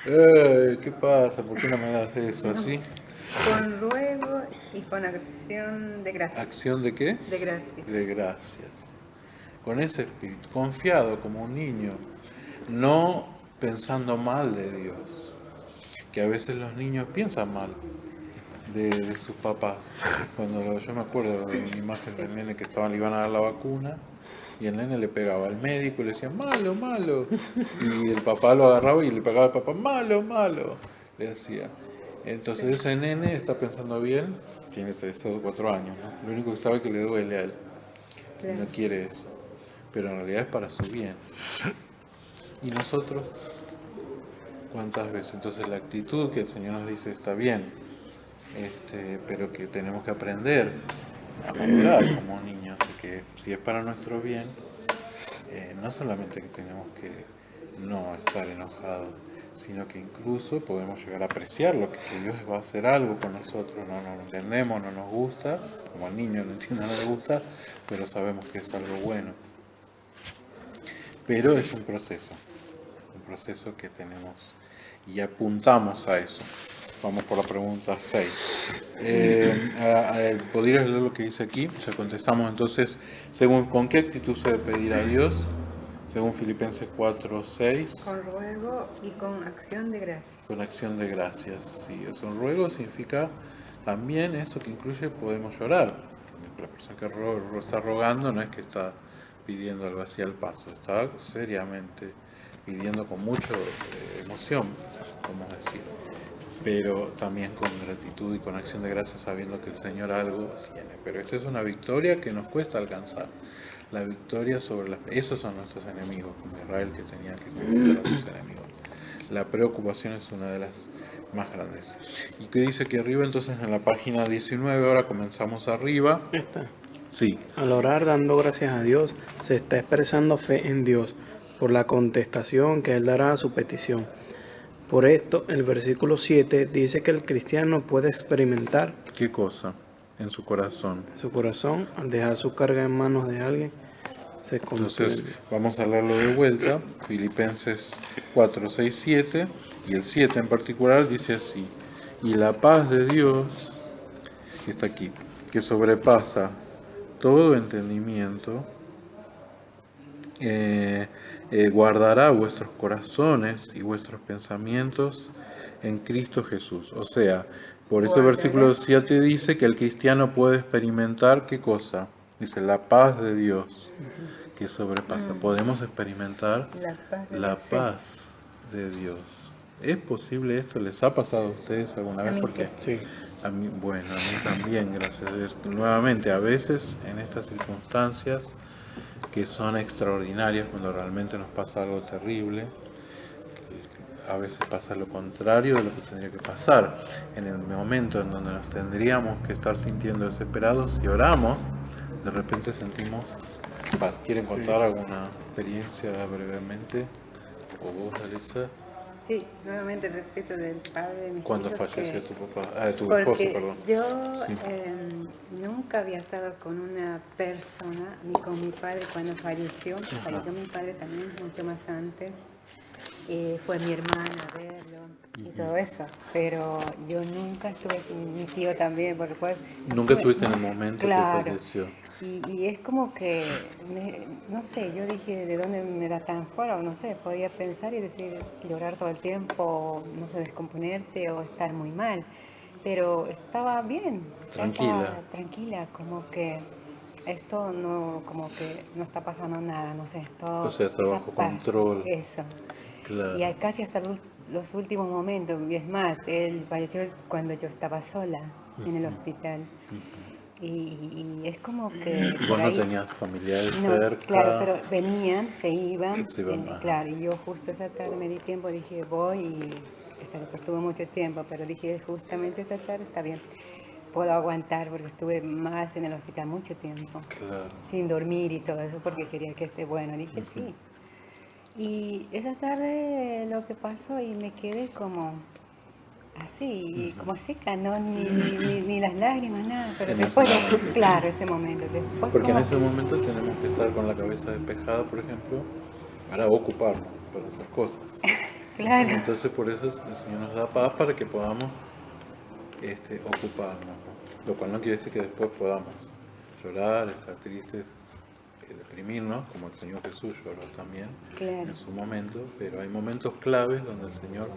¿Qué pasa? ¿Por qué no me das eso así? Con ruego y con acción de gracias. ¿Acción de qué? De gracias. De gracias. Con ese espíritu, confiado como un niño, no pensando mal de Dios, que a veces los niños piensan mal de sus papás. Yo me acuerdo de una imagen del nene que le iban a dar la vacuna y el nene le pegaba al médico y le decía malo, malo, y el papá lo agarraba y le pegaba al papá malo, malo, le decía. Entonces ese nene está pensando bien, tiene 3 o 4 años, ¿no? Lo único que sabe es que le duele a él, no quiere eso, pero en realidad es para su bien. Y nosotros, ¿cuántas veces? Entonces la actitud que el Señor nos dice está bien, pero que tenemos que aprender a valorar como niños, que si es para nuestro bien, no solamente que tenemos que no estar enojados, sino que incluso podemos llegar a apreciar lo que Dios va a hacer algo con nosotros, no lo entendemos, no nos gusta, como al niño no entiende, no le gusta, pero sabemos que es algo bueno. Pero es un proceso que tenemos y apuntamos a eso. Vamos por la pregunta 6. ¿Podrías leer lo que dice aquí? Ya contestamos entonces, ¿con qué actitud se debe pedir a Dios? Según Filipenses 4:6. Con ruego y con acción de gracias. Con acción de gracias, sí. Eso, un ruego significa también eso que incluye podemos llorar. La persona que está rogando no es que está pidiendo algo así al paso, está seriamente pidiendo con mucha emoción, vamos a decir, pero también con gratitud y con acción de gracias, sabiendo que el Señor algo tiene. Pero esta es una victoria que nos cuesta alcanzar. La victoria sobre esos son nuestros enemigos, como Israel, que tenía que conquistar a sus enemigos. La preocupación es una de las más grandes. ¿Y qué dice aquí arriba? Entonces en la página 19, ahora comenzamos arriba. ¿Está? Sí. Al orar dando gracias a Dios, se está expresando fe en Dios por la contestación que Él dará a su petición. Por esto, el versículo 7 dice que el cristiano puede experimentar ¿Qué cosa? En su corazón. Su corazón, al dejar su carga en manos de alguien, se convierte. Entonces, vamos a leerlo de vuelta. Filipenses 4, 6, 7. Y el 7 en particular dice así: y la paz de Dios, que está aquí, que sobrepasa todo entendimiento, guardará vuestros corazones y vuestros pensamientos en Cristo Jesús. O sea, por ese versículo 7 dice que el cristiano puede experimentar, ¿qué cosa? Dice, la paz de Dios, que sobrepasa. Podemos experimentar la paz de Dios. ¿Es posible esto? ¿Les ha pasado a ustedes alguna vez? Porque sí. A mí también, gracias a Dios. Nuevamente, a veces en estas circunstancias que son extraordinarias, cuando realmente nos pasa algo terrible, a veces pasa lo contrario de lo que tendría que pasar. En el momento en donde nos tendríamos que estar sintiendo desesperados, si oramos, de repente sentimos paz. ¿Quieren contar alguna experiencia brevemente? ¿O vos, Alisa? Sí, nuevamente repito del padre de mis ¿Cuándo hijos falleció que- tu papá? Ah, tu porque esposo, perdón. yo Sí. nunca había estado con una persona, ni con mi padre cuando falleció. Falleció mi padre también mucho más antes. Fue mi hermana a verlo y todo eso. Pero yo nunca estuve con mi tío también, por lo cual... Nunca estuviste en el momento que Claro. falleció. Y es como que, no sé, yo dije, ¿de dónde me da tan fuera? O no sé, podía pensar y decir, llorar todo el tiempo, no sé, descomponerte o estar muy mal. Pero estaba bien, o sea, Tranquila. estaba tranquila, como que esto no, como que no está pasando nada, no sé, todo. O sea, está esa bajo paz, control. Eso. Claro. Y casi hasta los últimos momentos, y es más, él falleció cuando yo estaba sola en el hospital. Y es como que ¿Y por vos no ahí... tenías familiares No, cerca? claro, pero venían, se iban, Se iban, ajá. claro, y yo justo esa tarde me di tiempo, dije voy y estuvo mucho tiempo, pero dije justamente esa tarde está bien, puedo aguantar porque estuve más en el hospital mucho tiempo, Claro. sin dormir y todo eso porque quería que esté bueno, dije sí. Y esa tarde lo que pasó y me quedé como así, como seca, ¿no? Ni las lágrimas, nada, pero En después, ese momento. claro, ese momento, después Porque en como ese momento tenemos que estar con la cabeza despejada, por ejemplo, para ocuparnos, para hacer cosas. claro. Entonces por eso el Señor nos da paz para que podamos ocuparnos, ¿no? Lo cual no quiere decir que después podamos llorar, estar tristes, deprimirnos, como el Señor Jesús lloró también Claro. en su momento, pero hay momentos claves donde el Señor,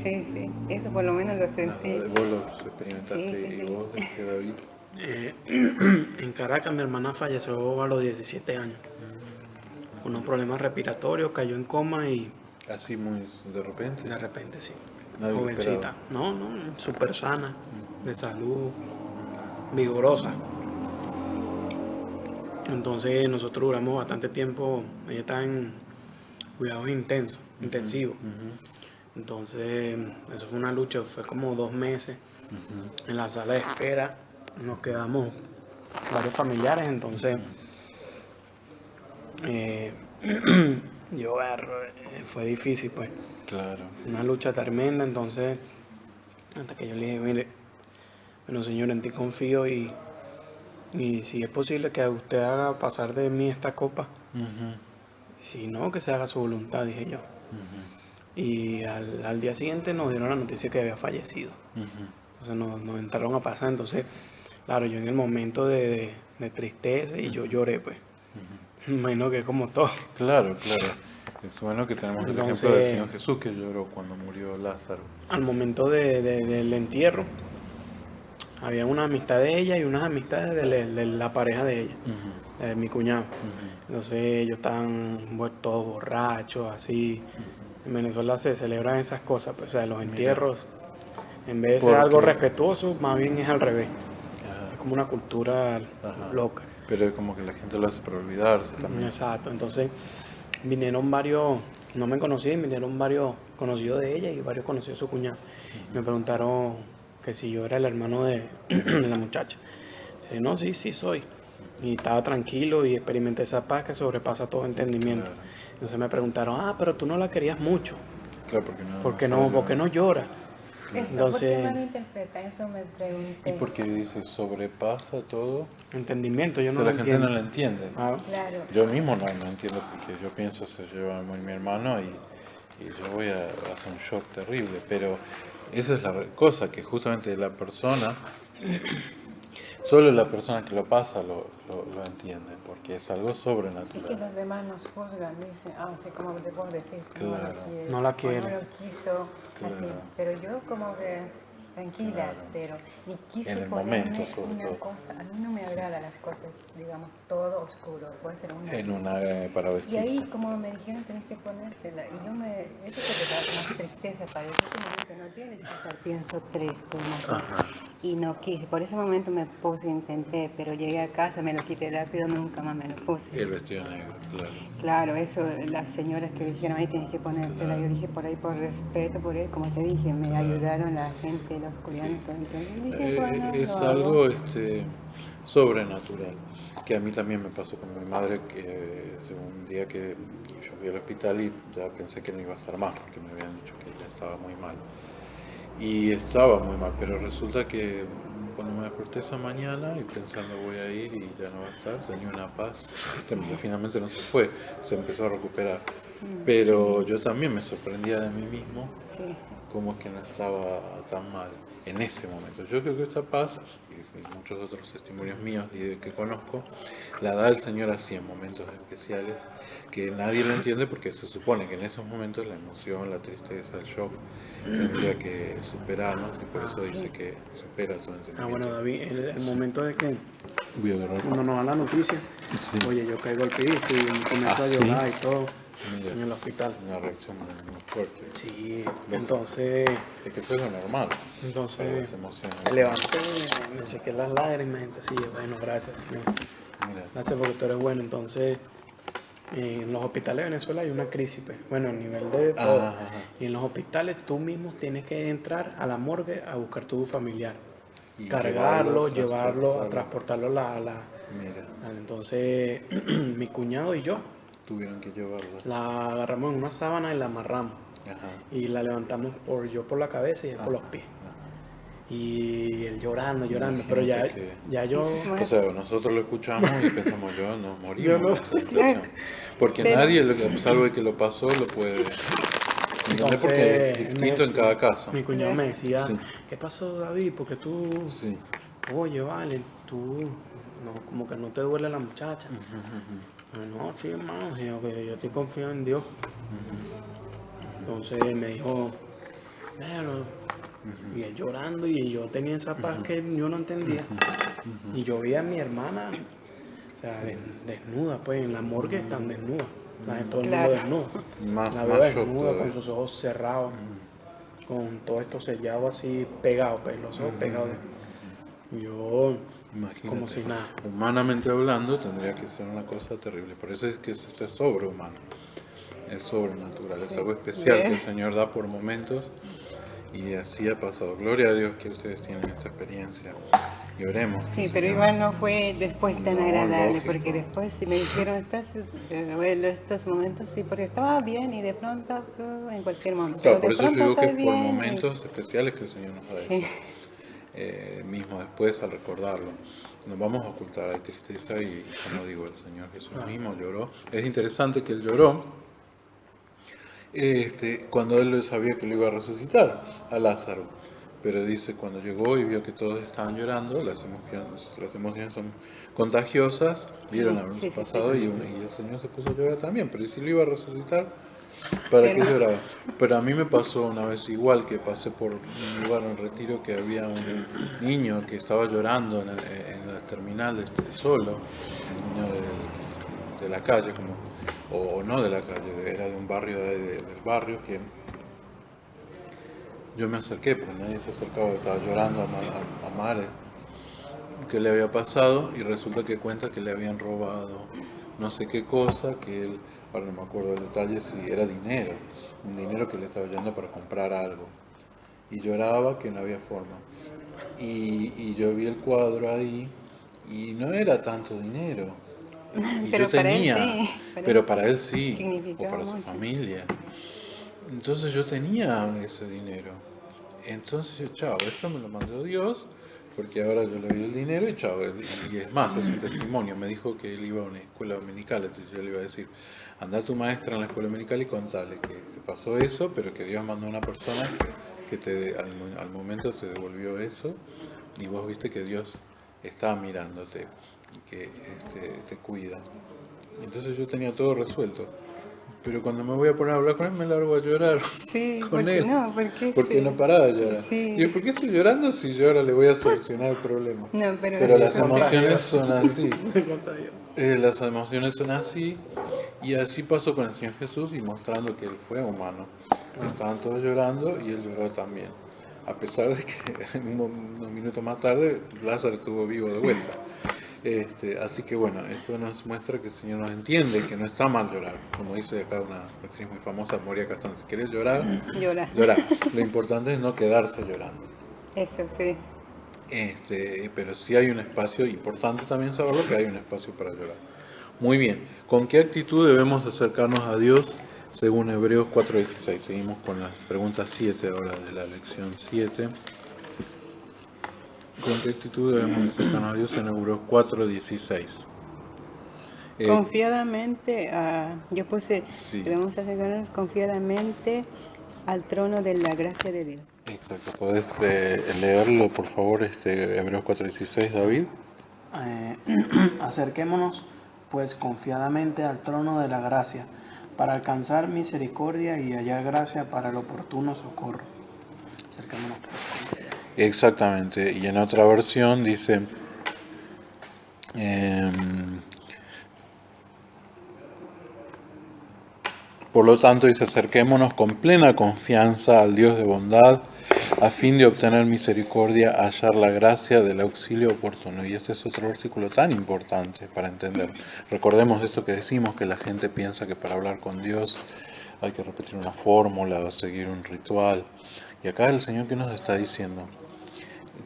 Sí, sí, eso por lo menos lo sentí. vos lo experimentaste. Sí, sí, sí. Y vos, David, En Caracas mi hermana falleció a los 17 años. Con unos problemas respiratorios, cayó en coma y así muy de repente. de repente sí. Nadie lo Jovencita. esperaba. No, súper sana, de salud, vigorosa. Entonces nosotros duramos bastante tiempo, ella está en cuidados intensivos. Entonces eso fue una lucha, fue como 2 meses en la sala de espera. Nos quedamos varios familiares, entonces fue difícil pues. Claro. Fue una lucha tremenda, entonces hasta que yo le dije, mire, bueno Señor, en ti confío y si es posible que usted haga pasar de mí esta copa, si no, que se haga su voluntad, dije yo. Y al día siguiente nos dieron la noticia que había fallecido. Entonces nos entraron a pasar, entonces, claro, yo en el momento de tristeza y yo lloré, pues. Imagino que como todo. Claro, claro. Es bueno que tenemos el Entonces, ejemplo del Señor Jesús que lloró cuando murió Lázaro. Al momento del entierro, había una amistad de ella y unas amistades de la pareja de ella, de mi cuñado. Entonces ellos estaban todos borrachos, así. En Venezuela se celebran esas cosas, pues, o sea, los entierros, en vez de ser algo respetuoso, más bien es al revés. Ajá. Es como una cultura loca. Pero es como que la gente lo hace para olvidarse también. Exacto, entonces vinieron varios, no me conocían, vinieron varios conocidos de ella y varios conocidos de su cuñado. Me preguntaron que si yo era el hermano de la muchacha. Dije, no, sí soy. Y estaba tranquilo y experimenté esa paz que sobrepasa todo entendimiento. Claro. Entonces me preguntaron, pero tú no la querías mucho. Claro, porque ¿Por qué no llora? Eso, Entonces, ¿por qué malinterpreta? Eso me pregunté. Y porque dice sobrepasa todo. Entendimiento, yo O no sea, lo la gente entiendo. no lo entiende. Claro. Yo mismo no entiendo porque yo pienso se lleva muy mi hermano y yo voy a hacer un shock terrible. Pero esa es la cosa, que justamente la persona, solo la persona que lo pasa lo entiende, porque es algo Es que sobrenatural. los demás nos juzgan, dicen, así como te puedo decir, Claro. No la quiere. no lo quiso, así. Claro. Pero yo como que tranquila, Claro. pero ni quise En el ponerme momento, sobre una todo. cosa, a mí no me agradan las cosas, digamos, todo oscuro, puede ser una. En una para vestir. Y ahí como me dijeron tenés que ponértela, y eso te da más tristeza, parece que no tienes que estar, pienso triste, no sé. Ajá. Y no quise, por ese momento me puse, intenté, pero llegué a casa, me lo quité rápido, nunca más me lo puse. El vestido negro, claro. Claro, eso, las señoras que dijeron, ahí tienes que ponértela, yo dije por ahí, por respeto, por él, como te dije, me ayudaron la gente, los coreanos, todo, entonces dije, bueno, Es lo hago. algo sobrenatural, que a mí también me pasó con mi madre, que un día que yo fui al hospital y ya pensé que no iba a estar más, porque me habían dicho que ya estaba muy mal. Y estaba muy mal, pero resulta que cuando me desperté esa mañana y pensando voy a ir y ya no va a estar, tenía una paz. Finalmente no se fue, se empezó a recuperar. Pero yo también me sorprendía de mí mismo Sí. cómo es que no estaba tan mal en ese momento. Yo creo que esta paz, y muchos otros testimonios míos y de que conozco, la da el Señor así en momentos especiales que nadie lo entiende, porque se supone que en esos momentos la emoción, la tristeza, el shock tendría que superarnos, y por eso dice que supera su entendimiento. Bueno, David, el momento de que Voy a agarrar. cuando nos dan la noticia, Sí. oye, yo caigo al piso y comienzo a ¿sí? llorar y todo Mira, en el hospital. una reacción muy fuerte. Sí, entonces Es que eso es lo normal. Para las Entonces emociones. me levanté, me sequé las lágrimas, gente así, bueno, gracias, Señor. Mira, Gracias porque tú eres bueno. Entonces, en los hospitales de Venezuela hay una crisis, pues, bueno, a nivel de todo. Ajá. Y en los hospitales tú mismo tienes que entrar a la morgue a buscar tu familiar. Y Cargarlo, llevarlo, transportarlo a la... Mira, Entonces, mi cuñado y yo tuvieron que llevarlo. la agarramos en una sábana y la amarramos. Ajá. Y la levantamos yo por la cabeza y él por los pies. Y él llorando, pero Imagínate que- ya yo... O sea, nosotros lo escuchamos y pensamos, yo nos morimos. Yo no. en esa situación. Porque Pero- nadie, salvo el que lo pasó, lo puede. ¿Entendés? Porque es él me distinto en decía- cada caso. Mi cuñado me decía, Sí. ¿qué pasó, David? Porque tú, Sí. oye, vale, tú, no, como que no te duele la muchacha. No, sí, hermano, yo estoy confiado en Dios. Entonces me dijo, bueno, y él llorando, y yo tenía esa paz que yo no entendía. Y yo vi a mi hermana, o sea, desnuda, pues en la morgue están desnudas. Todo el mundo Claro. desnudo. Más La veo shock desnuda todavía. con sus ojos cerrados, con todo esto sellado así, pegado, pues los ojos pegados. Yo, Imagínate. como si nada. Humanamente hablando, tendría que ser una cosa terrible. Por eso es que esto es sobrehumano. Es sobrenatural. Es algo especial que el Señor da por momentos. Y así ha pasado. Gloria a Dios que ustedes tienen esta experiencia. Y oremos. Sí, que pero Señor- igual no fue después tan No, agradable, lógico. porque después si me dijeron estos momentos, sí, porque estaba bien y de pronto, en cualquier momento. Claro, de por eso yo pronto digo que es estoy por bien y- momentos especiales que el Señor nos da Sí. eso. Mismo después al recordarlo. Nos vamos a ocultar, hay tristeza y, como digo, el Señor Jesús mismo lloró. Es interesante que Él lloró cuando Él sabía que lo iba a resucitar a Lázaro. Pero dice, cuando llegó y vio que todos estaban llorando, las emociones son contagiosas, vieron haber sí, sí, pasado y el Señor se puso a llorar también. Pero si lo iba a resucitar, ¿para qué lloraba? Pero a mí me pasó una vez igual, que pasé por un lugar en retiro que había un niño que estaba llorando en la terminal solo, un niño de la calle, o no de la calle, era de un barrio del barrio, que yo me acerqué, pero nadie se acercaba, estaba llorando a mares, qué le había pasado, y resulta que cuenta que le habían robado no sé qué cosa, que él, ahora no me acuerdo del detalle, si era dinero, un dinero que le estaba yendo para comprar algo, y lloraba que no había forma. Y yo vi el cuadro ahí, y no era tanto dinero, y Pero yo para él tenía, sí, pero para él sí, o significaba para su mucho. familia. Entonces yo tenía ese dinero. Entonces yo, chao, esto me lo mandó Dios, porque ahora yo le doy el dinero y chao. Y es más, es un testimonio. Me dijo que él iba a una escuela dominical, entonces yo le iba a decir, anda a tu maestra en la escuela dominical y contale que te pasó eso, pero que Dios mandó a una persona que al momento te devolvió eso, y vos viste que Dios está mirándote y que te cuida. Entonces yo tenía todo resuelto. Pero cuando me voy a poner a hablar con él, me largo a llorar Sí, con porque él. no, porque Porque sí. no paraba de llorar. Sí. Y yo, ¿por qué estoy llorando si yo ahora le voy a solucionar el problema? No, Pero las eso- emociones son así. Me contagió. Las emociones son así. Y así pasó con el Señor Jesús, y mostrando que Él fue humano. Estaban todos llorando y Él lloró también. A pesar de que unos minutos más tarde Lázaro estuvo vivo de vuelta. Así que bueno, esto nos muestra que el Señor nos entiende, que no está mal llorar. Como dice acá una actriz muy famosa, Moria Castán, si querés llorar, Llorar. llorar. Lo importante es no quedarse llorando. Eso sí. Pero sí hay un espacio, importante también saberlo, que hay un espacio para llorar. Muy bien. ¿Con qué actitud debemos acercarnos a Dios según Hebreos 4:16? Seguimos con las preguntas 7 ahora de la lección 7. ¿Con qué actitud debemos acercarnos a Dios en Hebreos 4:16? Confiadamente, yo puse, Sí. debemos acercarnos confiadamente al trono de la gracia de Dios. Exacto. ¿Podés leerlo, por favor, Hebreos 4:16, David? Acerquémonos pues confiadamente al trono de la gracia, para alcanzar misericordia y hallar gracia para el oportuno socorro. Acerquémonos pues. Exactamente. Y en otra versión dice, por lo tanto, dice, acerquémonos con plena confianza al Dios de bondad, a fin de obtener misericordia, hallar la gracia del auxilio oportuno. Y este es otro versículo tan importante para entender. Recordemos esto que decimos, que la gente piensa que para hablar con Dios hay que repetir una fórmula o seguir un ritual. Y acá el Señor, ¿qué nos está diciendo?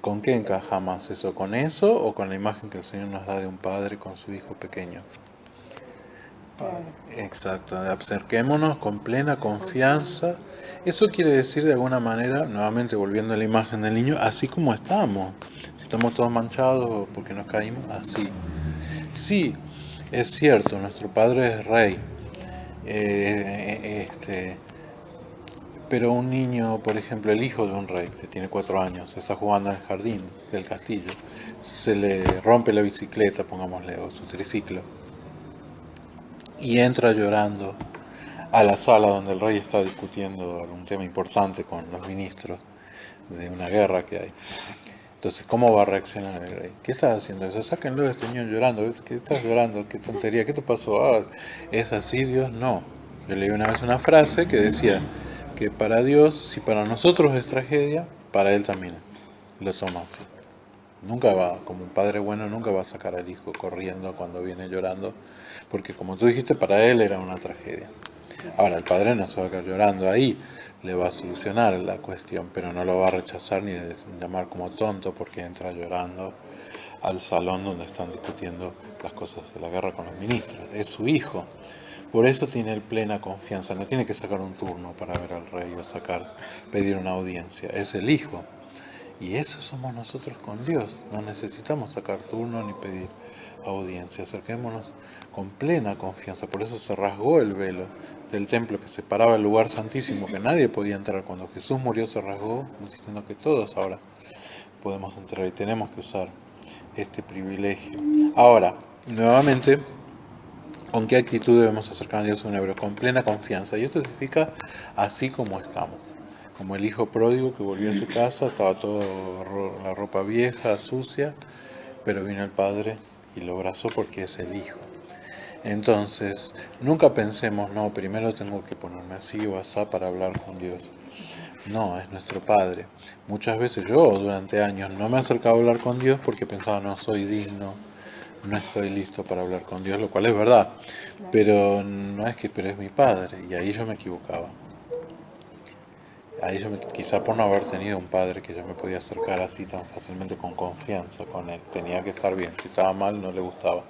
¿Con qué encaja más eso? ¿Con eso o con la imagen que el Señor nos da de un padre con su hijo pequeño? Claro. Exacto, acerquémonos con plena confianza. Eso quiere decir de alguna manera, nuevamente volviendo a la imagen del niño, así como estamos. Si estamos todos manchados o porque nos caímos, así. Sí, es cierto, nuestro padre es rey. Pero un niño, por ejemplo, el hijo de un rey, que tiene 4 años, está jugando en el jardín del castillo, se le rompe la bicicleta, pongámosle, o su triciclo, y entra llorando a la sala donde el rey está discutiendo algún tema importante con los ministros de una guerra que hay. Entonces, ¿cómo va a reaccionar el rey? ¿Qué estás haciendo eso? Sáquenlo de este niño llorando. ¿Qué estás llorando? ¿Qué tontería? ¿Qué te pasó? ¿Es así Dios? No. Yo leí una vez una frase que decía que para Dios, si para nosotros es tragedia, para Él también lo toma así. Nunca va, como un padre bueno, nunca va a sacar al hijo corriendo cuando viene llorando, porque como tú dijiste, para Él era una tragedia. Ahora, el padre no se va a quedar llorando ahí, le va a solucionar la cuestión, pero no lo va a rechazar ni llamar como tonto porque entra llorando al salón donde están discutiendo las cosas de la guerra con los ministros. Es su hijo. Por eso tiene plena confianza. No tiene que sacar un turno para ver al rey o pedir una audiencia. Es el hijo. Y eso somos nosotros con Dios. No necesitamos sacar turno ni pedir audiencia. Acerquémonos con plena confianza. Por eso se rasgó el velo del templo que separaba el lugar santísimo, que nadie podía entrar. Cuando Jesús murió se rasgó, diciendo que todos ahora podemos entrar y tenemos que usar este privilegio. Ahora, nuevamente, ¿con qué actitud debemos acercarnos a Dios en Hebreo? Con plena confianza. Y esto significa así como estamos. Como el hijo pródigo que volvió a su casa, estaba toda la ropa vieja, sucia, pero vino el padre y lo abrazó porque es el hijo. Entonces, nunca pensemos, no, primero tengo que ponerme así o asá para hablar con Dios. No, es nuestro Padre. Muchas veces yo durante años no me acercaba a hablar con Dios porque pensaba no soy digno, no estoy listo para hablar con Dios, lo cual es verdad. Pero no es que, pero es mi Padre, y ahí yo me equivocaba. Ahí quizá por no haber tenido un padre que yo me podía acercar así tan fácilmente con confianza con él. Tenía que estar bien, si estaba mal no le gustaba.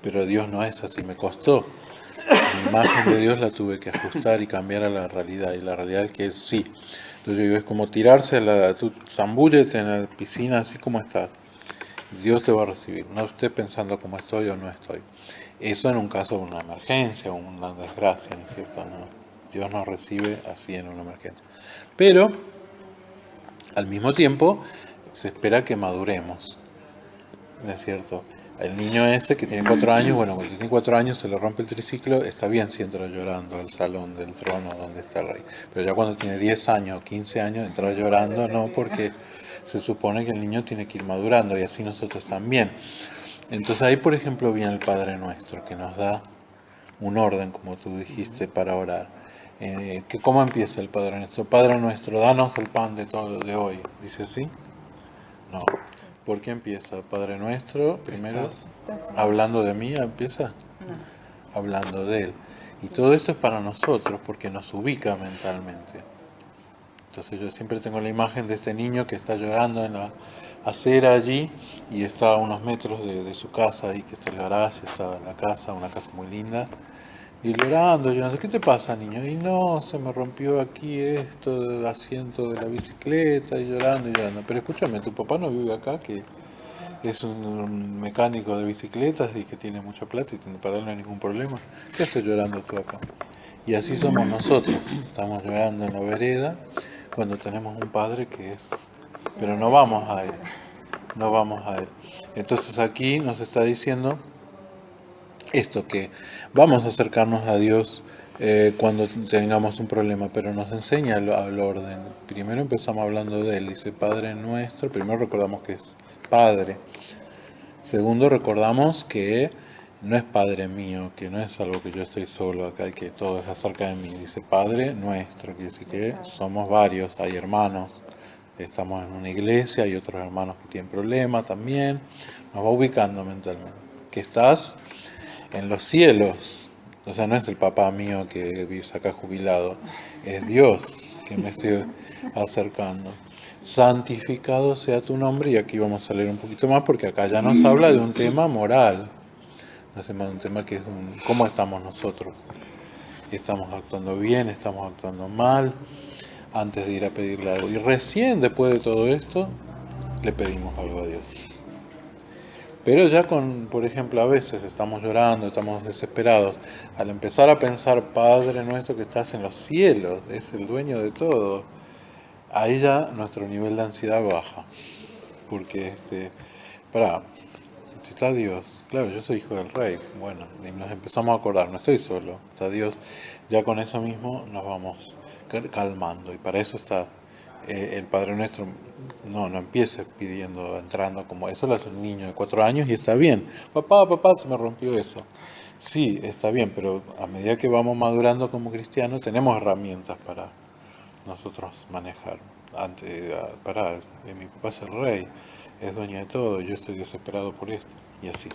Pero Dios no es así, me costó. Mi imagen de Dios la tuve que ajustar y cambiar a la realidad, y la realidad es que Él sí. Entonces yo digo, es como tirarse tú zambúllete en la piscina así como estás. Dios te va a recibir, no esté pensando cómo estoy o no estoy. Eso en un caso de una emergencia o una desgracia, ¿no es cierto? No, Dios nos recibe así en una emergencia. Pero, al mismo tiempo, se espera que maduremos, ¿no es cierto? El niño ese que tiene 4 años, bueno, cuando tiene 4 años se le rompe el triciclo, está bien si entra llorando al salón del trono donde está el rey. Pero ya cuando tiene 10 años o 15 años, entra llorando, no, porque se supone que el niño tiene que ir madurando y así nosotros también. Entonces ahí, por ejemplo, viene el Padre Nuestro, que nos da un orden, como tú dijiste, para orar. ¿Cómo empieza el Padre Nuestro? Padre Nuestro, danos el pan de hoy. ¿Dice así? No. ¿Por qué empieza? Padre Nuestro, primero, hablando de mí, ¿empieza? No. Hablando de Él. Y todo esto es para nosotros, porque nos ubica mentalmente. Entonces yo siempre tengo la imagen de este niño que está llorando acera allí y está a unos metros de su casa, ahí que está el garaje, está la casa, una casa muy linda. Y llorando, ¿qué te pasa, niño? Y no, se me rompió aquí esto, el asiento de la bicicleta, y llorando, y llorando. Pero escúchame, tu papá no vive acá, que es un mecánico de bicicletas y que tiene mucha plata y para él no hay ningún problema. ¿Qué haces llorando tú acá? Y así somos nosotros, estamos llorando en la vereda cuando tenemos un padre que es... Pero no vamos a él, no vamos a él. Entonces aquí nos está diciendo esto, que vamos a acercarnos a Dios cuando tengamos un problema, pero nos enseña al orden. Primero empezamos hablando de Él, dice Padre nuestro, primero recordamos que es Padre. Segundo, recordamos que no es Padre mío, que no es algo que yo estoy solo acá y que todo es acerca de mí. Dice Padre nuestro, quiere decir que somos varios, hay hermanos. Estamos en una iglesia, hay otros hermanos que tienen problemas también. Nos va ubicando mentalmente. Que estás en los cielos. O sea, no es el papá mío que vive acá jubilado. Es Dios que me estoy acercando. Santificado sea tu nombre. Y aquí vamos a leer un poquito más porque acá ya nos habla de un tema moral. Un tema que es cómo estamos nosotros. Estamos actuando bien, estamos actuando mal. Antes de ir a pedirle algo. Y recién después de todo esto, le pedimos algo a Dios. Pero ya por ejemplo, a veces estamos llorando, estamos desesperados. Al empezar a pensar, Padre nuestro que estás en los cielos, es el dueño de todo, ahí ya nuestro nivel de ansiedad baja. Porque, si está Dios, claro, yo soy hijo del rey, bueno, y nos empezamos a acordar, no estoy solo, está Dios, ya con eso mismo nos vamos calmando, y para eso está el Padre Nuestro. No empieces pidiendo, entrando como eso, lo hace un niño de 4 años y está bien. Papá, se me rompió eso. Sí, está bien, pero a medida que vamos madurando como cristianos, tenemos herramientas para nosotros manejar. Mi papá es el rey, es dueño de todo, yo estoy desesperado por esto, y así.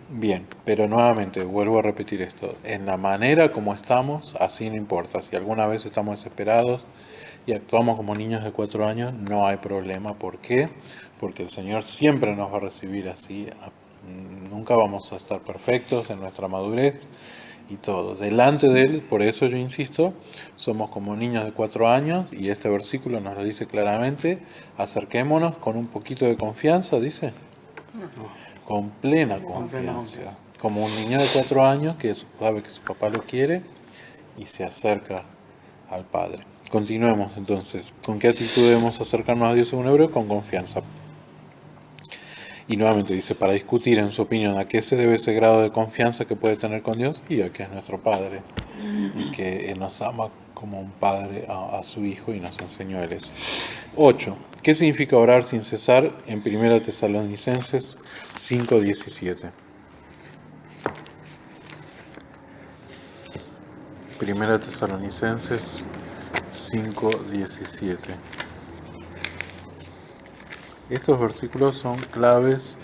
Bien, pero nuevamente vuelvo a repetir esto, en la manera como estamos, así no importa, si alguna vez estamos desesperados y actuamos como niños de 4 años, no hay problema. ¿Por qué? Porque el Señor siempre nos va a recibir así, nunca vamos a estar perfectos en nuestra madurez y todo, delante de Él. Por eso yo insisto, somos como niños de 4 años y este versículo nos lo dice claramente, acerquémonos con un poquito de confianza, dice. Con plena confianza, como un niño de 4 años que sabe que su papá lo quiere y se acerca al Padre. Continuemos entonces. ¿Con qué actitud debemos acercarnos a Dios según Hebreo? Con confianza. Y nuevamente dice, para discutir en su opinión a qué se debe ese grado de confianza que puede tener con Dios y a que es nuestro Padre y que Él nos ama como un padre a su hijo y nos enseñó Él eso. 8. ¿Qué significa orar sin cesar? En 1 Tesalonicenses 5:17. 1 Tesalonicenses 5:17. Estos versículos son claves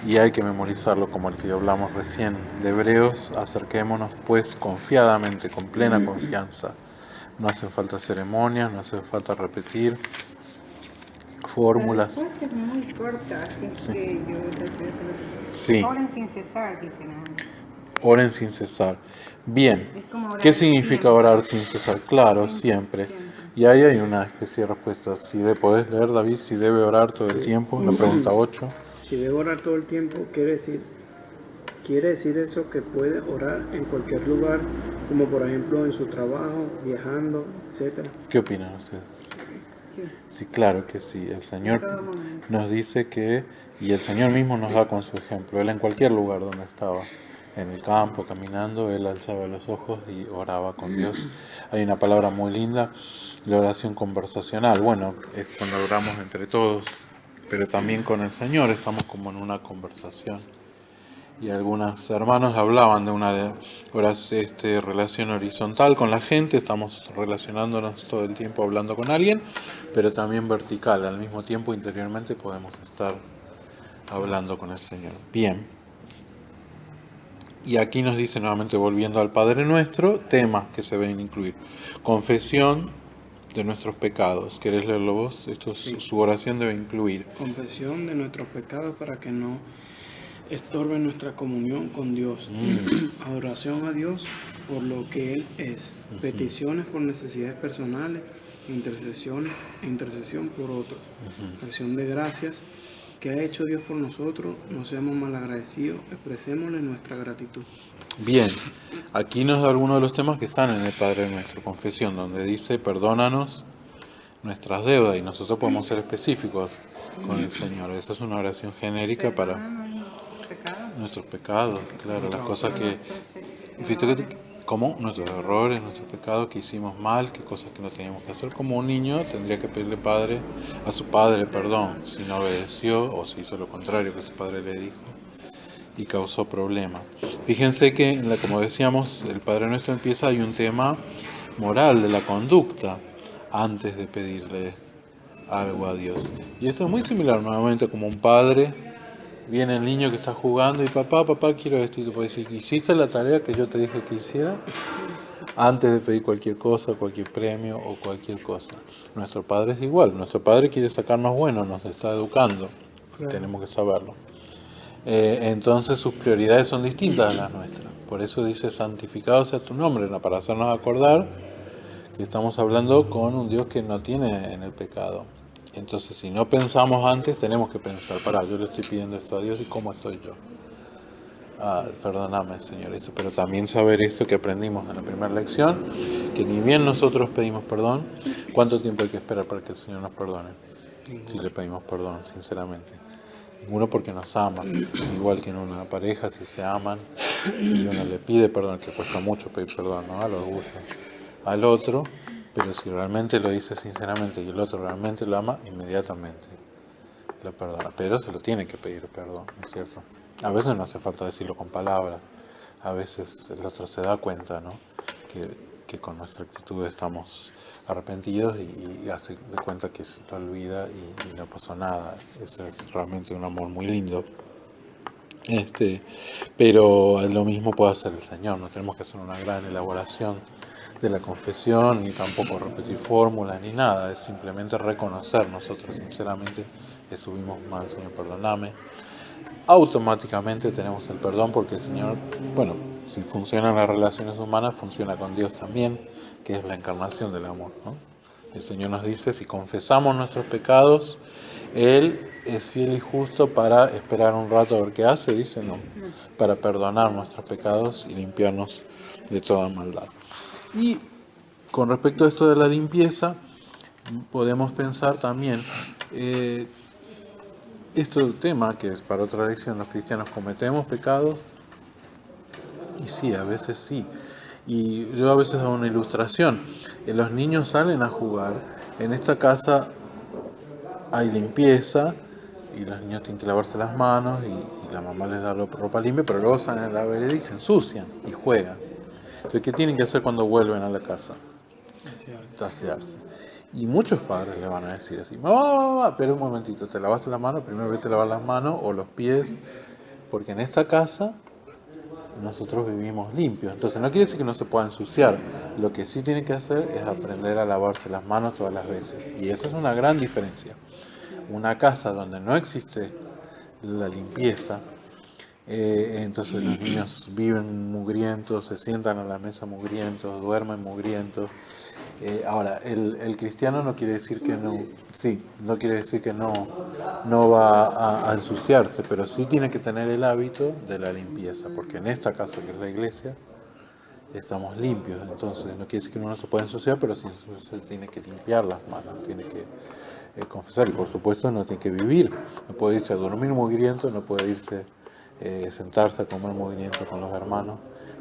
y hay que memorizarlo como el que hablamos recién. De Hebreos, acerquémonos pues confiadamente, con plena confianza. No hace falta ceremonias, no hace falta repetir fórmulas. La respuesta es muy corta, así Sí. que yo Sí. oren sin cesar, dicen. Oren sin cesar. Bien. Es como orar ¿Qué significa siempre. orar sin cesar? Claro, siempre. Y ahí hay una especie de respuesta. ¿Podés leer, David, si debe orar todo el tiempo? La pregunta 8. Si debe orar todo el tiempo, quiere decir eso que puede orar en cualquier lugar, como por ejemplo en su trabajo, viajando, etc. ¿Qué opinan ustedes? Sí. Sí, claro que sí. El Señor En todo momento. nos dice que, y el Señor mismo nos da con su ejemplo, Él en cualquier lugar donde estaba, en el campo, caminando, Él alzaba los ojos y oraba con Dios. Hay una palabra muy linda, la oración conversacional. Bueno, es cuando oramos entre todos, pero también con el Señor estamos como en una conversación. Y algunos hermanos hablaban de una relación horizontal con la gente, estamos relacionándonos todo el tiempo hablando con alguien, pero también vertical, al mismo tiempo interiormente podemos estar hablando con el Señor. Bien. Y aquí nos dice nuevamente, volviendo al Padre Nuestro, temas que se deben incluir. Confesión, de nuestros pecados. ¿Querés leerlo vos? Esto Sí. su oración debe incluir. Confesión de nuestros pecados para que no estorbe nuestra comunión con Dios. Adoración a Dios por lo que Él es. Peticiones por necesidades personales, intercesión por otros. Acción de gracias que ha hecho Dios por nosotros. No seamos malagradecidos, expresémosle nuestra gratitud. Bien, aquí nos da algunos de los temas que están en el Padre Nuestro, confesión, donde dice perdónanos nuestras deudas, y nosotros podemos ser específicos con el Señor. Esa es una oración genérica para Perdónanos nuestros pecados. nuestros pecados, claro, las cosas que, Nuestros viste que errores. como nuestros errores, nuestros pecados que hicimos mal, qué cosas que no teníamos que hacer. Como un niño tendría que pedirle a su padre perdón si no obedeció o si hizo lo contrario que su padre le dijo y causó problema. Fíjense que, como decíamos, el Padre Nuestro empieza, hay un tema moral de la conducta antes de pedirle algo a Dios. Y esto es muy similar nuevamente como un padre, viene el niño que está jugando y papá, quiero esto, y tú puedes decir, ¿hiciste la tarea que yo te dije que hiciera? Antes de pedir cualquier cosa, cualquier premio o cualquier cosa. Nuestro Padre es igual, nuestro Padre quiere sacarnos buenos, nos está educando, y tenemos que saberlo. Entonces sus prioridades son distintas a las nuestras. Por eso dice, santificado sea tu nombre, ¿no? Para hacernos acordar que estamos hablando con un Dios que no tiene en el pecado. Entonces, si no pensamos antes, tenemos que pensar, yo le estoy pidiendo esto a Dios y ¿cómo estoy yo? Perdóname, Señor, esto. Pero también saber esto que aprendimos en la primera lección, que ni bien nosotros pedimos perdón, ¿cuánto tiempo hay que esperar para que el Señor nos perdone? Si le pedimos perdón, sinceramente. Ninguno, porque nos ama, igual que en una pareja, si se aman y uno le pide perdón, que cuesta mucho pedir perdón, ¿no? Al orgullo, al otro, pero si realmente lo dice sinceramente y el otro realmente lo ama, inmediatamente lo perdona, pero se lo tiene que pedir perdón, ¿no es cierto? A veces no hace falta decirlo con palabras, a veces el otro se da cuenta, ¿no? que con nuestra actitud estamos arrepentidos y hace de cuenta que se lo olvida y no pasó nada. Ese es realmente un amor muy lindo. Pero lo mismo puede hacer el Señor. No tenemos que hacer una gran elaboración de la confesión, ni tampoco repetir fórmulas, ni nada. Es simplemente reconocer nosotros sinceramente estuvimos mal, Señor, perdóname. Automáticamente tenemos el perdón, porque el Señor, si funcionan las relaciones humanas, funciona con Dios también, que es la encarnación del amor, ¿no? El Señor nos dice, si confesamos nuestros pecados, Él es fiel y justo para esperar un rato a ver qué hace, dice, no, para perdonar nuestros pecados y limpiarnos de toda maldad. Y con respecto a esto de la limpieza, podemos pensar también, este tema que es para otra lección, los cristianos cometemos pecados, y sí, a veces sí. Y yo a veces hago una ilustración. Los niños salen a jugar. En esta casa hay limpieza y los niños tienen que lavarse las manos y la mamá les da ropa limpia, pero luego salen a la vereda y se ensucian y juegan. Entonces, ¿qué tienen que hacer cuando vuelven a la casa? Saciarse. Y muchos padres le van a decir así, mamá, pero un momentito, te lavaste la mano, primero vete a lavar las manos o los pies, porque en esta casa nosotros vivimos limpios. Entonces no quiere decir que no se pueda ensuciar. Lo que sí tiene que hacer es aprender a lavarse las manos todas las veces. Y esa es una gran diferencia. Una casa donde no existe la limpieza, entonces los niños viven mugrientos, se sientan a la mesa mugrientos, duermen mugrientos. Ahora, el cristiano no quiere decir que no quiere decir que no va a ensuciarse, pero sí tiene que tener el hábito de la limpieza, porque en esta casa que es la iglesia estamos limpios. Entonces no quiere decir que uno no se puede ensuciar, pero sí se tiene que limpiar las manos, tiene que confesar, y por supuesto no tiene que vivir, no puede irse a dormir mugriento, no puede irse sentarse a comer mugriento con los hermanos,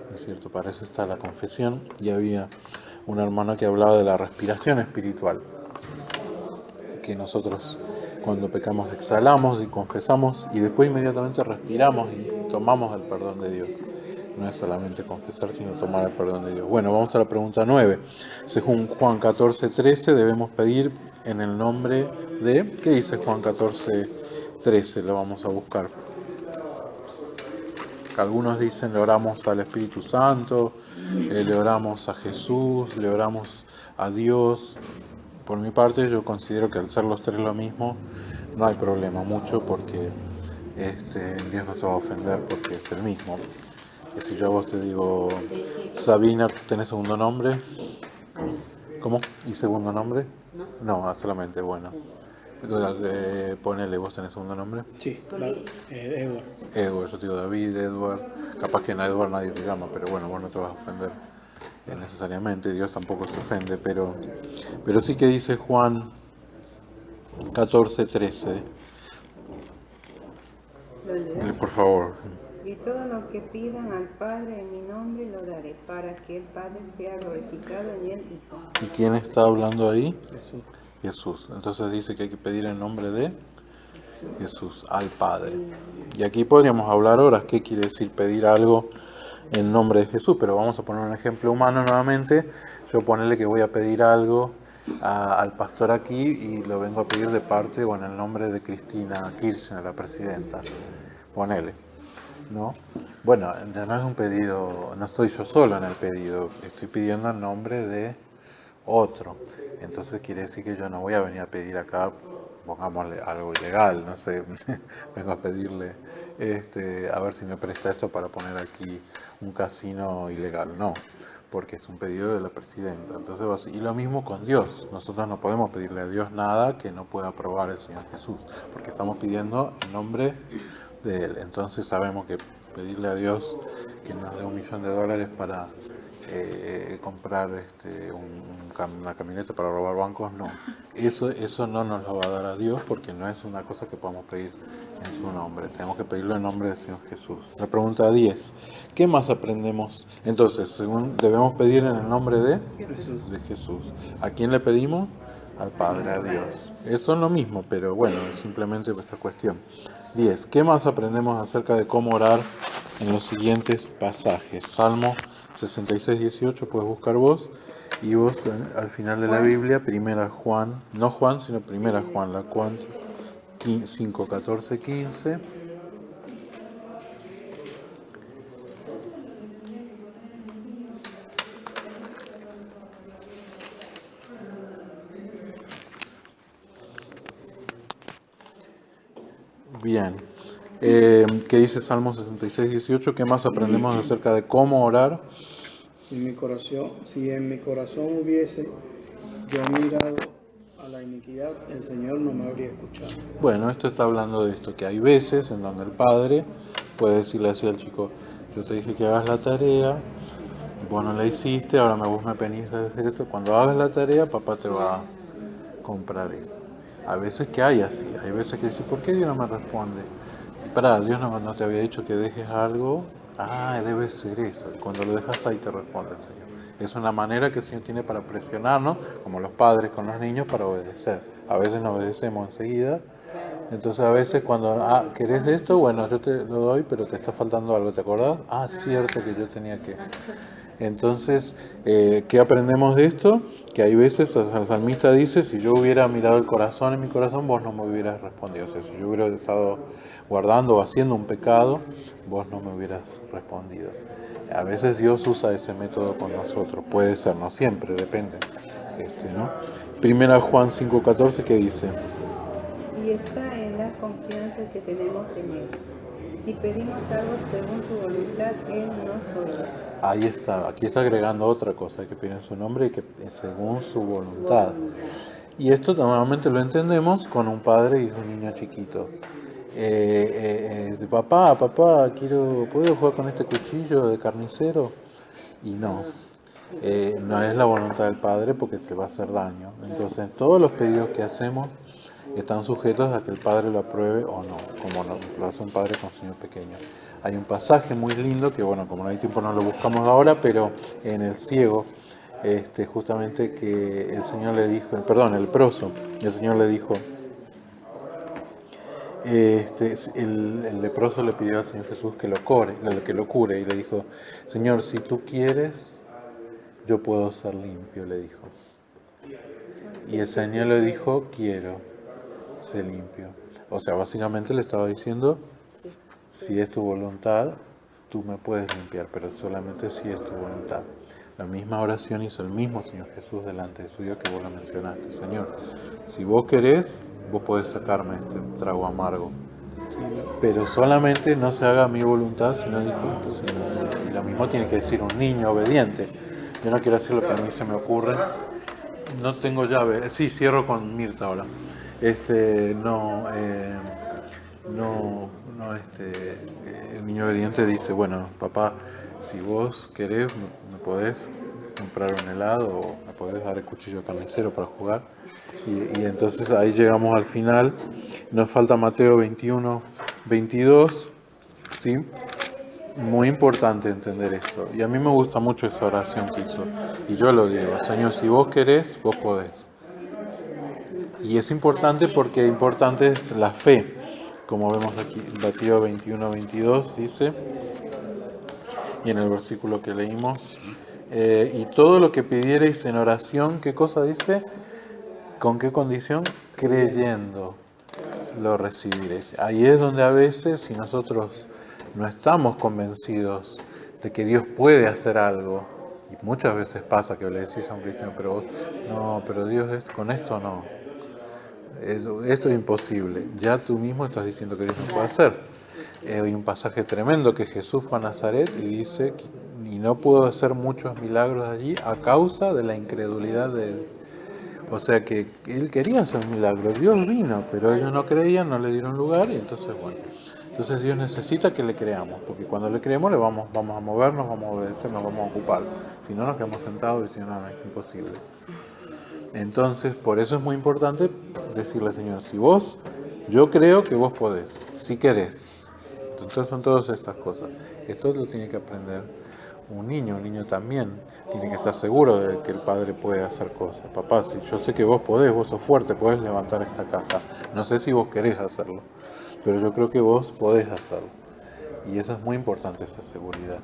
¿no es cierto? Para eso está la confesión. Y había un hermano que hablaba de la respiración espiritual, que nosotros cuando pecamos exhalamos y confesamos y después inmediatamente respiramos y tomamos el perdón de Dios. No es solamente confesar, sino tomar el perdón de Dios. Bueno, vamos a la pregunta 9. Según Juan 14:13, debemos pedir en el nombre de... ¿Qué dice Juan 14:13? Lo vamos a buscar. Algunos dicen, le oramos al Espíritu Santo, le oramos a Jesús, le oramos a Dios. por mi parte yo considero que al ser los tres lo mismo, no hay problema mucho porque Dios no se va a ofender porque es el mismo. Y si yo a vos te digo, Sabina, ¿tenés segundo nombre? ¿Cómo? ¿Y segundo nombre? No, solamente, bueno. Ponele, ¿vos tenés segundo nombre? Sí, Edward. Edward, yo te digo David, Edward. Capaz que en Edward nadie te llama, pero bueno, vos no te vas a ofender necesariamente. Dios tampoco se ofende, pero sí que dice Juan 14:13. Lo leo. Por favor. Y todo lo que pidan al Padre en mi nombre lo daré, para que el Padre sea glorificado en el Hijo. ¿Y quién está hablando ahí? Jesús. Jesús. Entonces dice que hay que pedir en nombre de Jesús, al Padre. Y aquí podríamos hablar horas qué quiere decir pedir algo en nombre de Jesús, pero vamos a poner un ejemplo humano nuevamente. Yo ponerle que voy a pedir algo al pastor aquí y lo vengo a pedir de parte o en el nombre de Cristina Kirchner, la presidenta. Ponele, ¿no? Bueno, ya no es un pedido, no estoy yo solo en el pedido, estoy pidiendo en nombre de otro. Entonces quiere decir que yo no voy a venir a pedir acá, pongámosle algo ilegal, no sé, vengo a pedirle a ver si me presta esto para poner aquí un casino ilegal. No, porque es un pedido de la presidenta. Entonces, y lo mismo con Dios. Nosotros no podemos pedirle a Dios nada que no pueda aprobar el Señor Jesús, porque estamos pidiendo en nombre de Él. Entonces sabemos que pedirle a Dios que nos dé $1 millón para comprar una camioneta para robar bancos, no. Eso no nos lo va a dar a Dios porque no es una cosa que podamos pedir en su nombre. Tenemos que pedirlo en nombre del Señor Jesús. La pregunta 10. ¿Qué más aprendemos? Entonces, según debemos pedir en el nombre de Jesús. ¿A quién le pedimos? Al Padre, a Dios. Eso es lo mismo, pero bueno, es simplemente esta cuestión. 10. ¿Qué más aprendemos acerca de cómo orar en los siguientes pasajes? Salmo 66:18, puedes buscar vos. Y vos al final de la Biblia, primera Juan, no Juan, sino primera Juan, la Juan 5, 14, 15. Bien. ¿Qué dice Salmo 66:18? ¿Qué más aprendemos acerca de cómo orar? Si en mi corazón hubiese yo mirado a la iniquidad, el Señor no me habría escuchado. Bueno, esto está hablando de esto, que hay veces en donde el padre puede decirle así al chico, yo te dije que hagas la tarea, vos no la hiciste, ahora vos me penís a decir esto, cuando hagas la tarea papá te va a comprar esto. A veces que hay así, hay veces que decís, ¿por qué Dios no me responde? Dios no te había dicho que dejes algo, debe ser eso, y cuando lo dejas ahí te responde el Señor. Es una manera que el Señor tiene para presionarnos, como los padres con los niños, para obedecer. A veces no obedecemos enseguida, entonces a veces cuando, ¿querés esto? Bueno, yo te lo doy, pero te está faltando algo, ¿te acordás? Cierto que yo tenía que... Entonces, ¿qué aprendemos de esto? Que hay veces, el salmista dice, si yo hubiera mirado el corazón en mi corazón, vos no me hubieras respondido. O sea, si yo hubiera estado guardando o haciendo un pecado, vos no me hubieras respondido. A veces Dios usa ese método con nosotros, puede ser, no siempre, depende. ¿No? Primera Juan 5:14, ¿qué dice? Y está en la confianza que tenemos en Él. Si pedimos algo según su voluntad, Él nos oirá. Ahí está, aquí está agregando otra cosa, que piden su nombre y que según su voluntad. Y esto normalmente lo entendemos con un padre y un niño chiquito. Papá, ¿puedo jugar con este cuchillo de carnicero? Y no es la voluntad del padre porque se va a hacer daño. Entonces todos los pedidos que hacemos están sujetos a que el padre lo apruebe o no, como lo hace un padre con su niño pequeño. Hay un pasaje muy lindo que, bueno, como no hay tiempo no lo buscamos ahora, pero en el ciego, justamente que el Señor le dijo, el leproso, el Señor le dijo, el leproso le pidió al Señor Jesús que lo cure, y le dijo, Señor, si tú quieres, yo puedo ser limpio, le dijo. Y el Señor le dijo, quiero ser limpio. O sea, básicamente le estaba diciendo, si es tu voluntad, tú me puedes limpiar, pero solamente si es tu voluntad. La misma oración hizo el mismo Señor Jesús delante de su Dios que vos lo mencionaste. Señor, si vos querés, vos podés sacarme este trago amargo. Pero solamente no se haga mi voluntad, sino dijo, y lo mismo tiene que decir un niño obediente. Yo no quiero hacer lo que a mí se me ocurre. No tengo llave. Sí, cierro con Mirta ahora. El niño obediente dice, bueno, papá, si vos querés, me podés comprar un helado o me podés dar el cuchillo carnicero para jugar. Y entonces ahí llegamos al final. Nos falta Mateo 21, 22, ¿sí? Muy importante entender esto. Y a mí me gusta mucho esa oración que hizo. Y yo lo digo, Señor, si vos querés, vos podés. Y es importante porque importante es la fe. Como vemos aquí, Mateo 21, 22 dice, y en el versículo que leímos, y todo lo que pidiereis en oración, ¿qué cosa dice? ¿Con qué condición? Creyendo lo recibiréis. Ahí es donde a veces, si nosotros no estamos convencidos de que Dios puede hacer algo, y muchas veces pasa que le decís a un cristiano, pero Dios con esto no, esto es imposible, ya tú mismo estás diciendo que Dios no puede hacer. Hay un pasaje tremendo que Jesús fue a Nazaret y dice, y no pudo hacer muchos milagros allí a causa de la incredulidad de él. O sea que él quería hacer milagros, Dios vino, pero ellos no creían, no le dieron lugar, y entonces bueno. Entonces Dios necesita que le creamos, porque cuando le creemos vamos a movernos, vamos a obedecer, nos vamos a ocupar. Si no, nos quedamos sentados y decimos, no, es imposible. Entonces, por eso es muy importante decirle al Señor, yo creo que vos podés, si querés. Entonces son todas estas cosas. Esto lo tiene que aprender un niño también tiene que estar seguro de que el padre puede hacer cosas. Papá, si yo sé que vos podés, vos sos fuerte, podés levantar esta caja. No sé si vos querés hacerlo, pero yo creo que vos podés hacerlo. Y eso es muy importante, esa seguridad.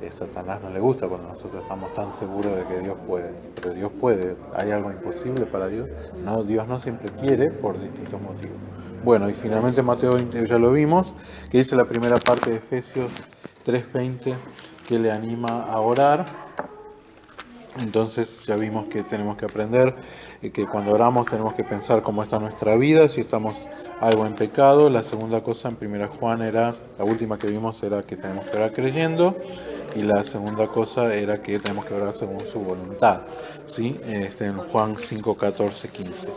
A Satanás no le gusta cuando nosotros estamos tan seguros de que Dios puede. Pero Dios puede. ¿Hay algo imposible para Dios? No, Dios no siempre quiere por distintos motivos. Bueno, y finalmente Mateo 20, ya lo vimos, que dice la primera parte de Efesios 3:20, que le anima a orar. Entonces ya vimos que tenemos que aprender que cuando oramos tenemos que pensar cómo está nuestra vida, si estamos algo en pecado. La segunda cosa en 1 Juan la última que vimos era que tenemos que orar creyendo, y la segunda cosa era que tenemos que orar según su voluntad, ¿sí? En Juan 5, 14, 15.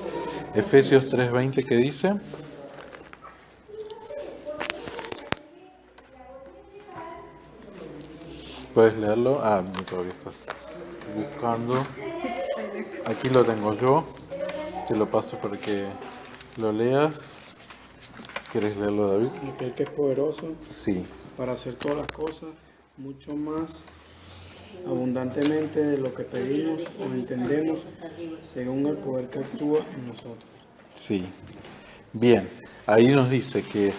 Efesios 3:20, ¿qué dice? ¿Puedes leerlo? No, todavía estás buscando. Aquí lo tengo yo. Te lo paso para que lo leas. ¿Quieres leerlo, David? Aquel que es poderoso Sí. para hacer todas las cosas mucho más abundantemente de lo que pedimos o entendemos, según el poder que actúa en nosotros. Sí. Bien. Ahí nos dice que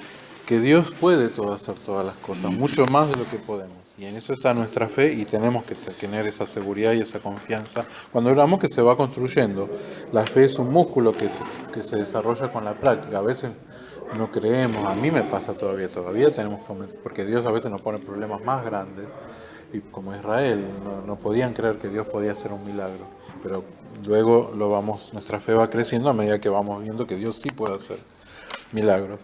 Dios puede hacer todas las cosas, mucho más de lo que podemos. Y en eso está nuestra fe, y tenemos que tener esa seguridad y esa confianza cuando oramos, que se va construyendo. La fe es un músculo que se desarrolla con la práctica. A veces no creemos, a mí me pasa todavía tenemos que, porque Dios a veces nos pone problemas más grandes, y como Israel, no podían creer que Dios podía hacer un milagro. Pero luego nuestra fe va creciendo a medida que vamos viendo que Dios sí puede hacer milagros.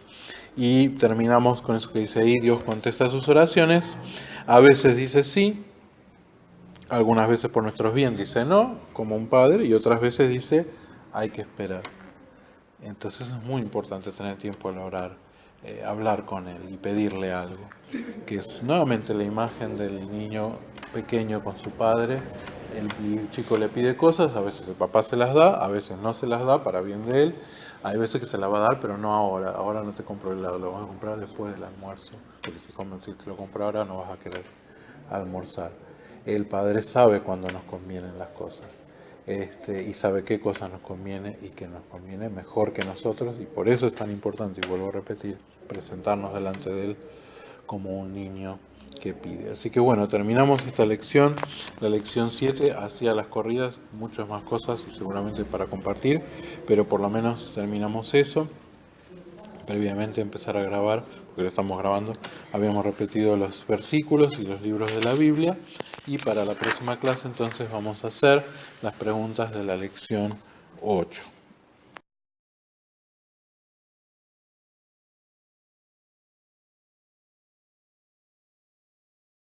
Y terminamos con eso que dice ahí, Dios contesta sus oraciones. A veces dice sí, algunas veces por nuestros bien dice no, como un padre, y otras veces dice hay que esperar. Entonces es muy importante tener tiempo al orar, hablar con Él y pedirle algo, que es nuevamente la imagen del niño pequeño con su padre. El chico le pide cosas, a veces el papá se las da, a veces no se las da para bien de él. Hay veces que se la va a dar, pero no ahora no te compro el helado, lo vas a comprar después del almuerzo, porque si te lo compro ahora no vas a querer almorzar. El padre sabe cuándo nos convienen las cosas, y sabe qué cosas nos conviene y qué nos conviene mejor que nosotros, y por eso es tan importante, y vuelvo a repetir, presentarnos delante de Él como un niño que pide. Así que bueno, terminamos esta lección, la lección 7, hacia las corridas, muchas más cosas y seguramente para compartir, pero por lo menos terminamos eso. previamente empezar a grabar, porque lo estamos grabando, habíamos repetido los versículos y los libros de la Biblia, y para la próxima clase entonces vamos a hacer las preguntas de la lección 8.